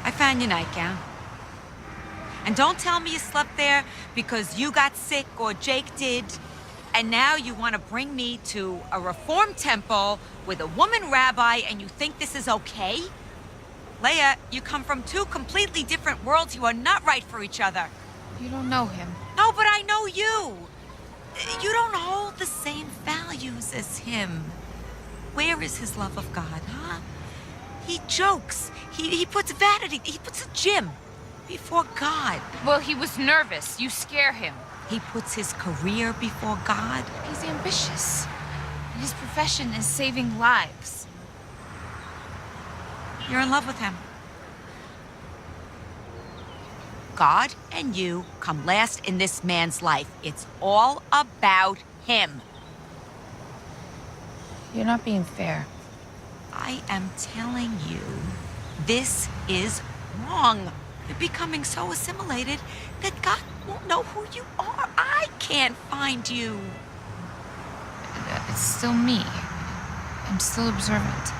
I found your nightgown. And don't tell me you slept there because you got sick or Jake did. And now you want to bring me to a reform temple with a woman rabbi and you think this is okay? Leia, you come from two completely different worlds. You are not right for each other. You don't know him. No, but I know you. You don't hold the same values as him. Where is his love of God, huh? He jokes. He puts vanity, he puts a gym before God. Well, he was nervous. You scare him. He puts his career before God. He's ambitious. His profession is saving lives. You're in love with him. God and you come last in this man's life. It's all about him. You're not being fair. I am telling you, this is wrong. You're becoming so assimilated that God won't know who you are. I can't find you. It's still me. I'm still observant.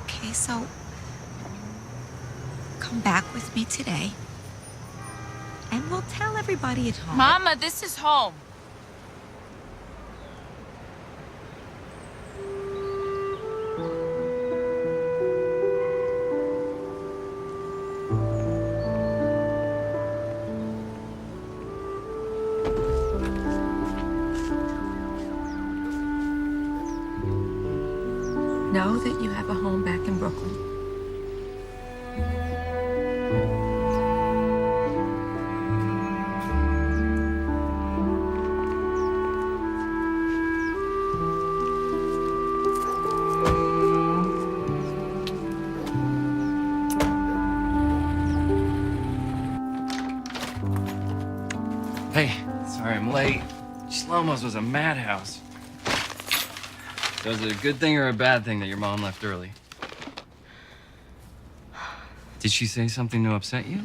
Okay, so come back with me today, and we'll tell everybody at home. Mama, this is home. Know that you have a home back in Brooklyn. Hey, sorry I'm late. Shlomo's was a madhouse. So is it a good thing or a bad thing that your mom left early? Did she say something to upset you?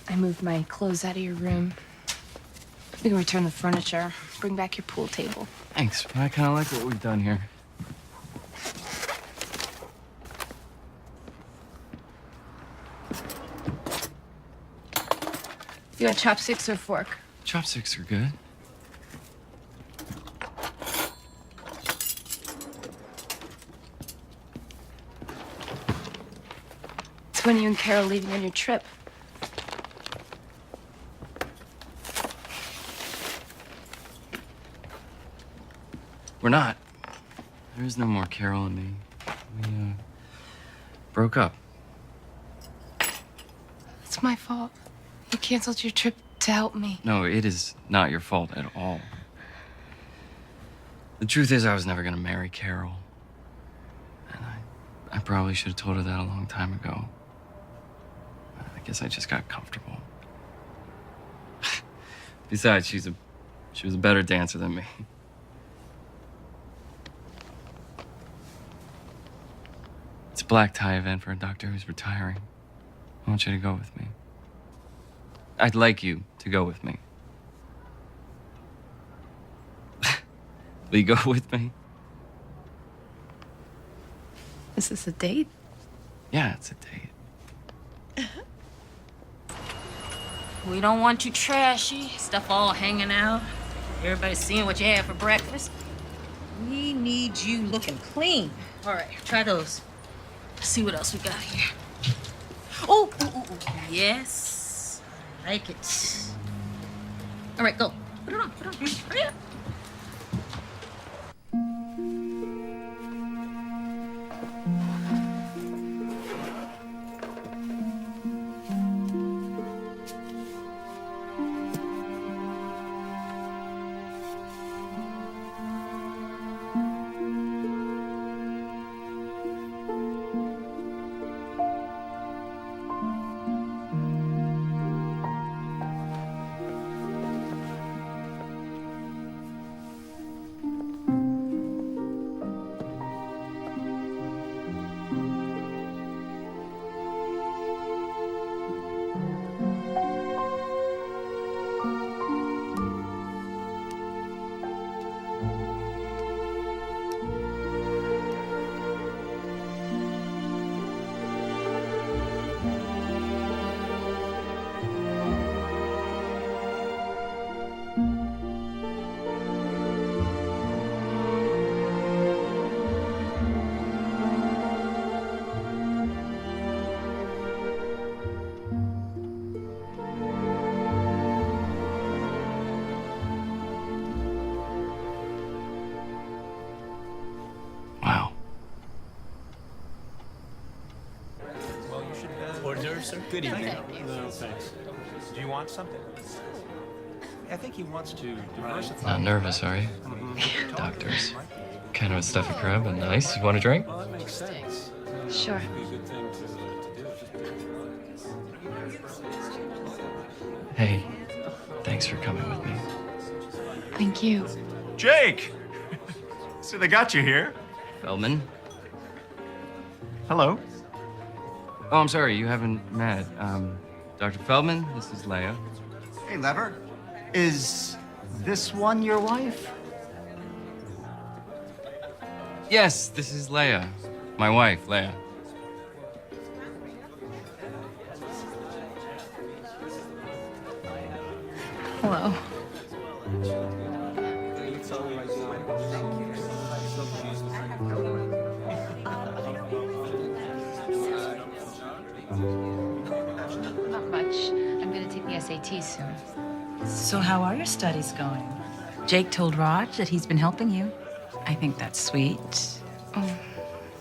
I moved my clothes out of your room. We can return the furniture. Bring back your pool table. Thanks, but I kind of like what we've done here. You got chopsticks or fork? Chopsticks are good. It's when you and Carol leaving on your trip. We're not. There is no more Carol and me. We, broke up. It's my fault. You canceled your trip to help me. No, it is not your fault at all. The truth is, I was never gonna marry Carol. And I probably should have told her that a long time ago. I guess I just got comfortable. Besides, she was a better dancer than me. It's a black tie event for a doctor who's retiring. I want you to go with me. I'd like you to go with me. Will you go with me? Is this a date? Yeah, it's a date. We don't want you trashy, stuff all hanging out. Everybody seeing what you had for breakfast. We need you looking clean. All right, try those. See what else we got here. Oh, yes, I like it. All right, go. Put it on, hurry up. Hors d'oeuvres, sir? Good evening. Thank you. No, thanks. Do you want something? I think he wants to diversify. Not nervous, are you? Doctors. Kind of a stuffy crowd, but nice. You want a drink? Well, that makes sense. Sure. It'd be a good thing to do. Hey, thanks for coming with me. Thank you. Jake! So they got you here. Feldman? Hello. Oh, I'm sorry, you haven't met. Dr. Feldman, this is Leia. Hey, Lever. Is this one your wife? Yes, this is Leia. My wife, Leia. Hello. Not much. I'm gonna take the SAT soon. So how are your studies going? Jake told Raj that he's been helping you. I think that's sweet. Oh,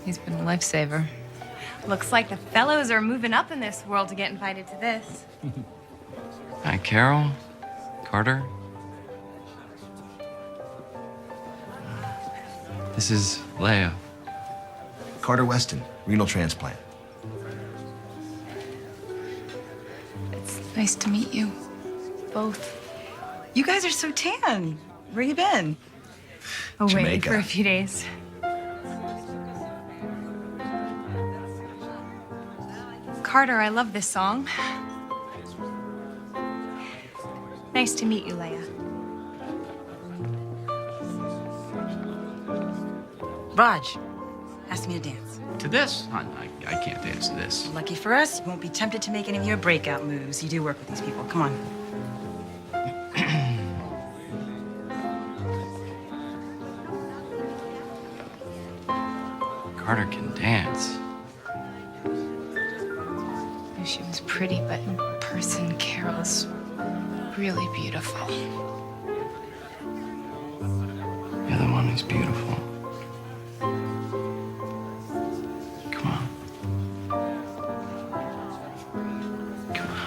he's been a lifesaver. Looks like the fellows are moving up in this world to get invited to this. Hi, Carol. Carter. This is Leia. Carter Weston, renal transplant. It's nice to meet you. Both. You guys are so tan. Where you been? Away Jamaica. for a few days. Carter, I love this song. Nice to meet you, Leia. Raj, ask me to dance. To this? I can't dance to this. Lucky for us, you won't be tempted to make any of your breakout moves. You do work with these people. Come on. Carter can dance. Knew she was pretty, but in person, Carol's really beautiful. You're the one who's beautiful. Come on. Come on.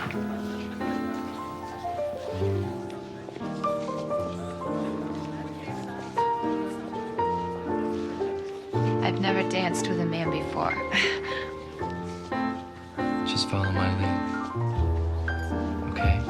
I've never danced with a man before. Just follow my lead. Okay?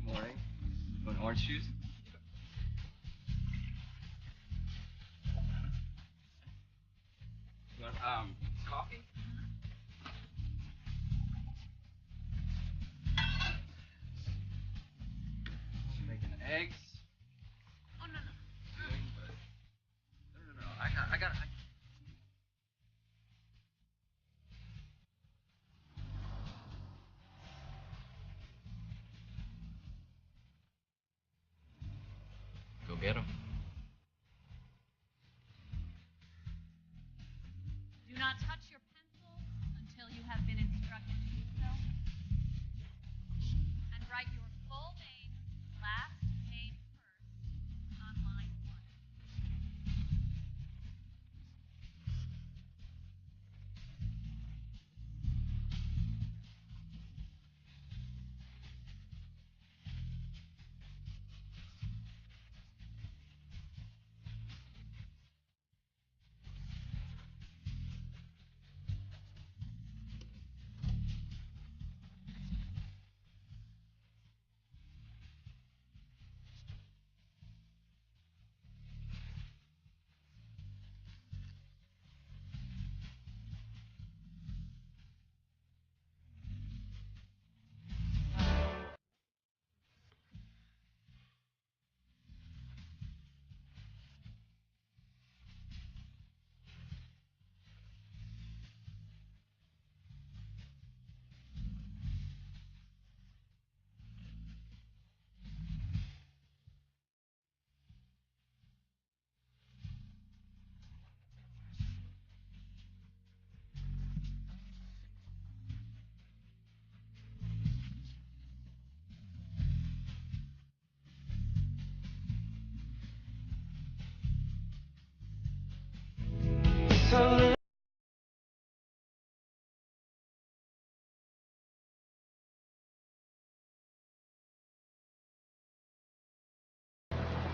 Morning. You want orange juice? You want, coffee? Making eggs. Oh, no. No. I got. not touch your pencil until you have been instructed to do so. And write your full name, last name first, on line 1.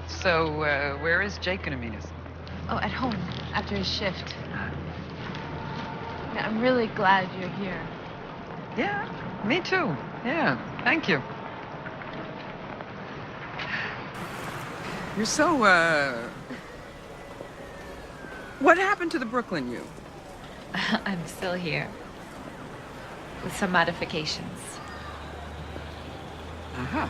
So, where is Jake gonna meet us? Oh, at home, after his shift. Yeah, I'm really glad you're here. Yeah, me too. Yeah, thank you. You're so, what happened to the Brooklyn you? I'm still here. With some modifications. Uh-huh.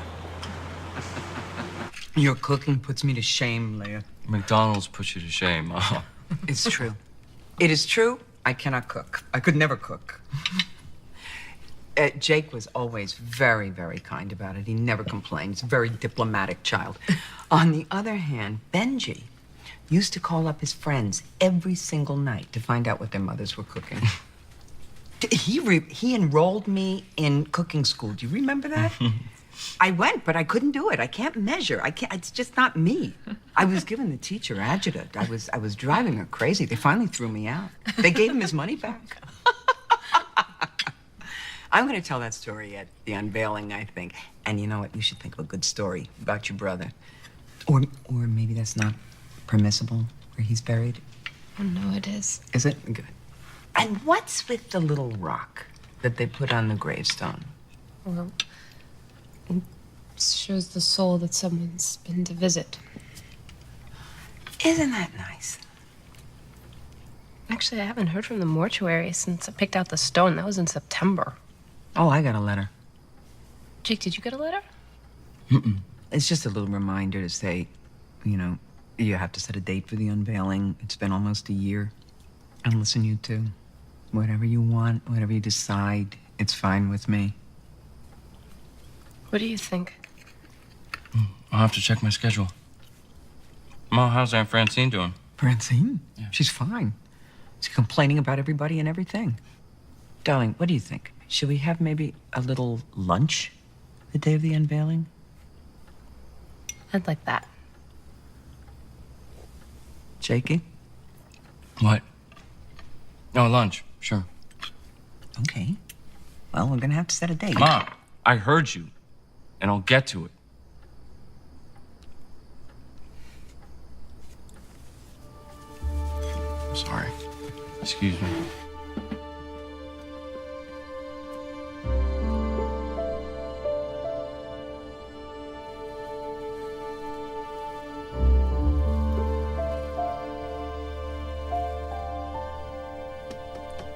Your cooking puts me to shame, Leia. McDonald's put you to shame, Mom. It's true. It is true. I cannot cook. I could never cook. Jake was always very, very kind about it. He never complained. He's a very diplomatic child. On the other hand, Benji used to call up his friends every single night to find out what their mothers were cooking. He enrolled me in cooking school. Do you remember that? I went, but I couldn't do it. I can't measure. I can't. It's just not me. I was giving the teacher adjutant. I was driving her crazy. They finally threw me out. They gave him his money back. I'm going to tell that story at the unveiling, I think. And you know what? You should think of a good story about your brother. Or maybe that's not permissible, where he's buried. Oh, no, it is. Is it? Good. And what's with the little rock that they put on the gravestone? Well, it shows the soul that someone's been to visit. Isn't that nice? Actually, I haven't heard from the mortuary since I picked out the stone. That was in September. Oh, I got a letter. Jake, did you get a letter? Mm-mm. It's just a little reminder to say, you know, you have to set a date for the unveiling. It's been almost a year. And listen, you two, whatever you want, whatever you decide, it's fine with me. What do you think? I'll have to check my schedule. Ma, how's Aunt Francine doing? Francine? Yeah. She's fine. She's complaining about everybody and everything. Darling, what do you think? Should we have maybe a little lunch the day of the unveiling? I'd like that. Jakey? What? Oh, lunch. Sure. Okay. Well, we're gonna have to set a date. Ma, I heard you, and I'll get to it. I'm sorry. Excuse me.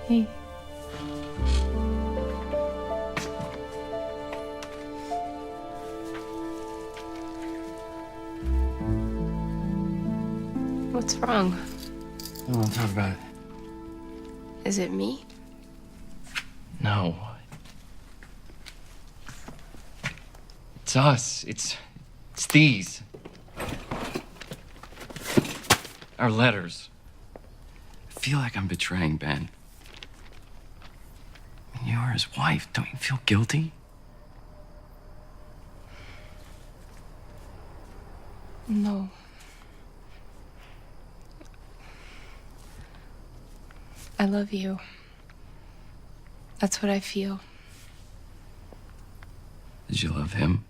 Hey. What's wrong? I don't want to talk about it. Is it me? No. It's us. It's these. Our letters. I feel like I'm betraying Ben. his wife. Don't you feel guilty? No. I love you. That's what I feel. Did you love him?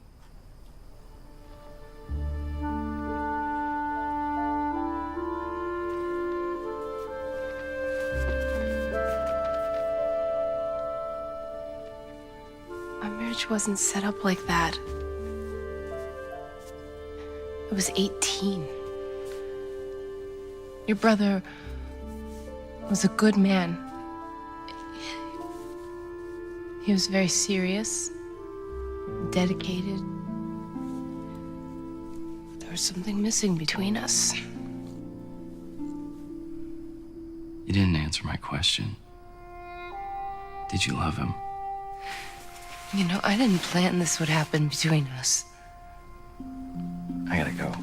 Our marriage wasn't set up like that. I was 18. Your brother was a good man. He was very serious, dedicated. There was something missing between us. You didn't answer my question. Did you love him? You know, I didn't plan this would happen between us. I gotta go.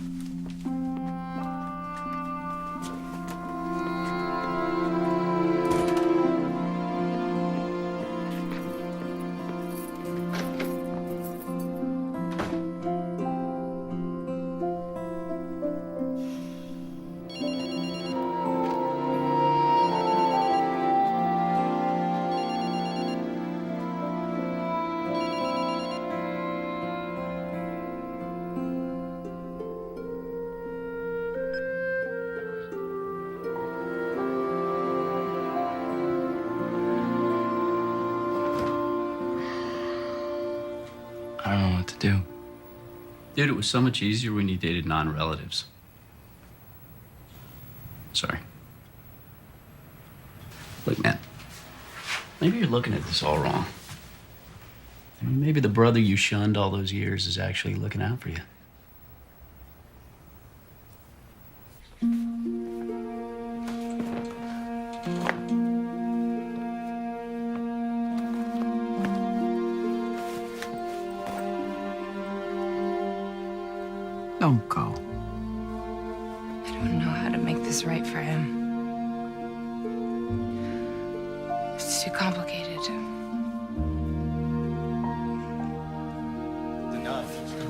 I don't know what to do. Dude, it was so much easier when you dated non-relatives. Sorry. Look, man, maybe you're looking at this all wrong. I mean, maybe the brother you shunned all those years is actually looking out for you. Don't go. I don't know how to make this right for him. It's too complicated.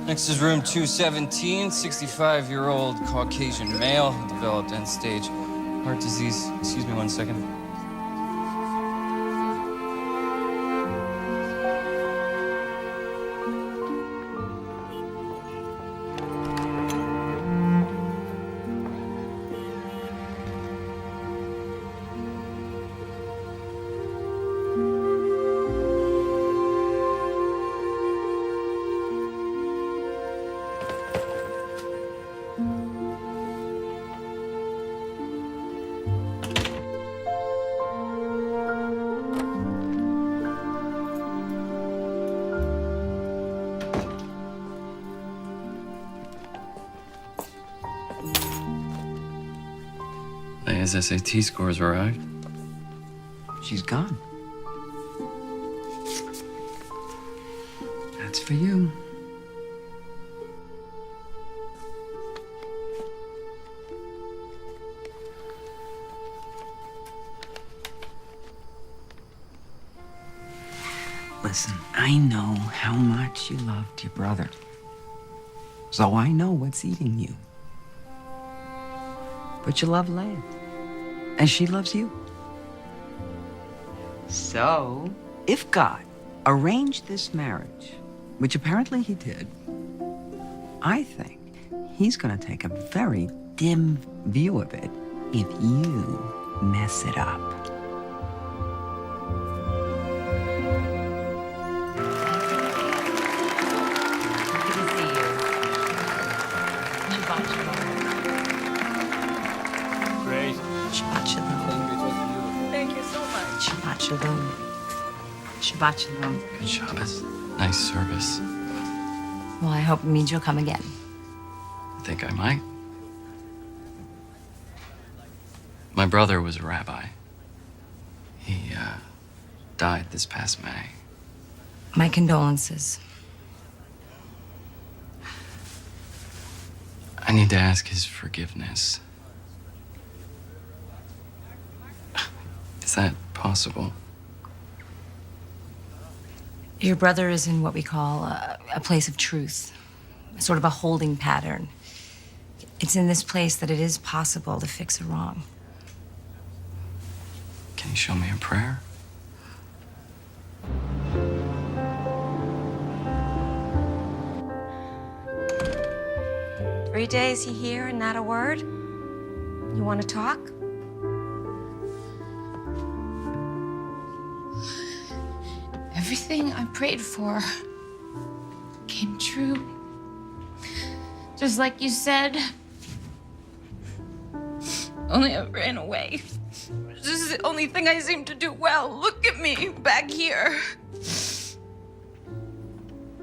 Next is room 217, 65-year-old Caucasian male, developed end-stage heart disease. Excuse me 1 second. His SAT scores arrived. She's gone. That's for you. Listen, I know how much you loved your brother. So I know what's eating you. But you love Leia. And she loves you. So, if God arranged this marriage, which apparently he did, I think he's gonna take a very dim view of it if you mess it up. Great. Shabbat shalom. Thank you so much. Shabbat shalom. Shabbat shalom. Good Shabbos. Nice service. Well, I hope it means you'll come again. I think I might. My brother was a rabbi. He died this past May. My condolences. I need to ask his forgiveness. Is that possible? Your brother is in what we call a place of truth, sort of a holding pattern. It's in this place that it is possible to fix a wrong. Can you show me a prayer? Three days you here and not a word? You want to talk? Everything I prayed for came true. Just like you said. Only I ran away. This is the only thing I seem to do well. Look at me back here.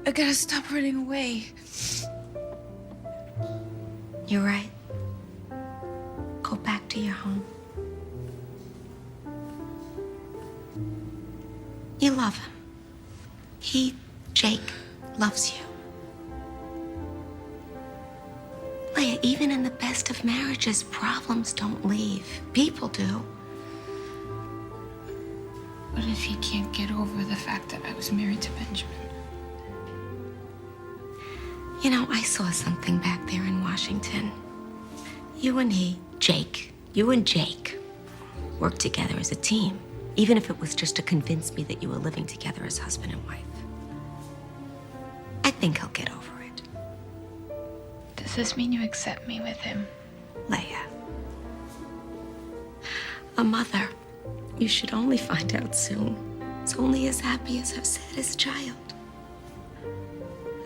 I gotta stop running away. You're right. Go back to your home. You love him. Jake, loves you. Leia, even in the best of marriages, problems don't leave. People do. What if he can't get over the fact that I was married to Benjamin? You know, I saw something back there in Washington. You and Jake, worked together as a team, even if it was just to convince me that you were living together as husband and wife. I think he'll get over it. Does this mean you accept me with him? Leia. A mother, you should only find out soon, is only as happy as her saddest child.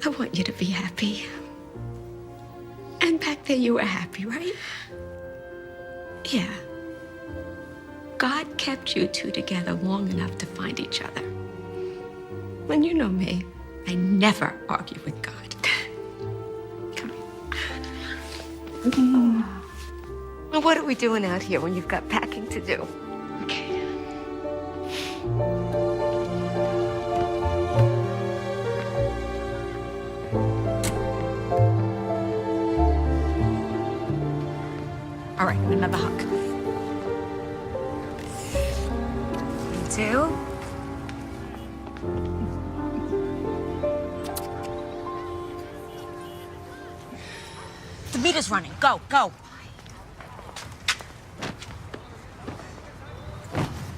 I want you to be happy. And back there you were happy, right? Yeah. God kept you two together long enough to find each other. When you know me, I never argue with God. Come here. Well, what are we doing out here when you've got packing to do? Okay. All right, another hug. You too. The meter's running. Go, go.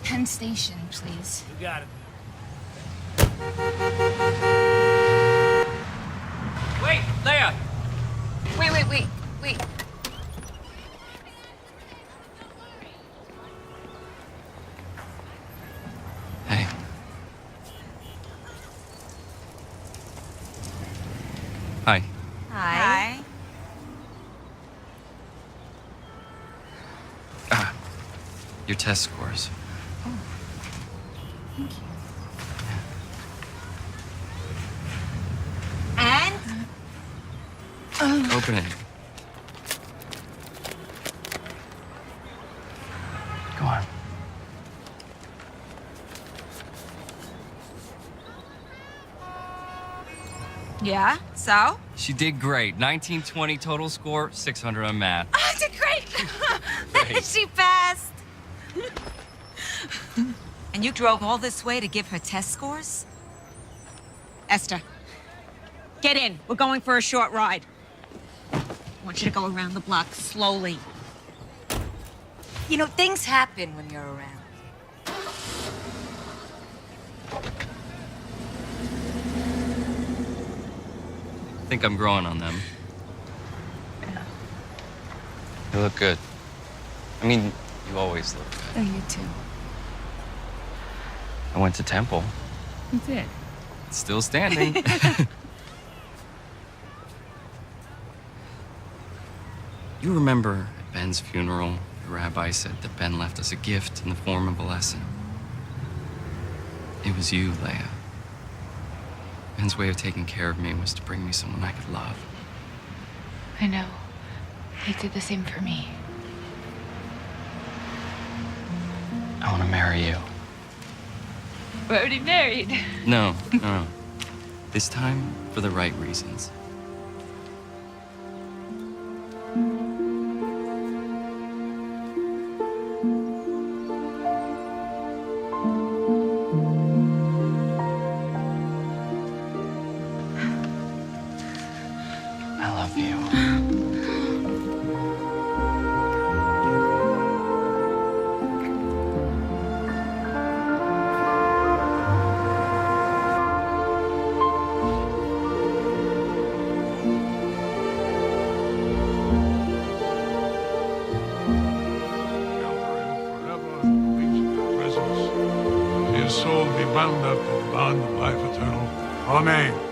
Penn Station, please. You got it. Wait, Leia! Wait. Hey. Hi. Hi. Your test scores. Thank you. And? Open it. Go on. Yeah, so? She did great. 1920 total score, 600 on math. I did great. She passed. And you drove all this way to give her test scores? Esther, get in. We're going for a short ride. I want you to go around the block slowly. You know, things happen when you're around. I think I'm growing on them. You look good. I mean, you always look good. Oh, you too. I went to Temple. You did. It's still standing. You remember at Ben's funeral, the rabbi said that Ben left us a gift in the form of a lesson. It was you, Leia. Ben's way of taking care of me was to bring me someone I could love. I know. He did the same for me. I want to marry you. We're already married. No. This time, for the right reasons. soul be bound up in the bond of life eternal. Amen.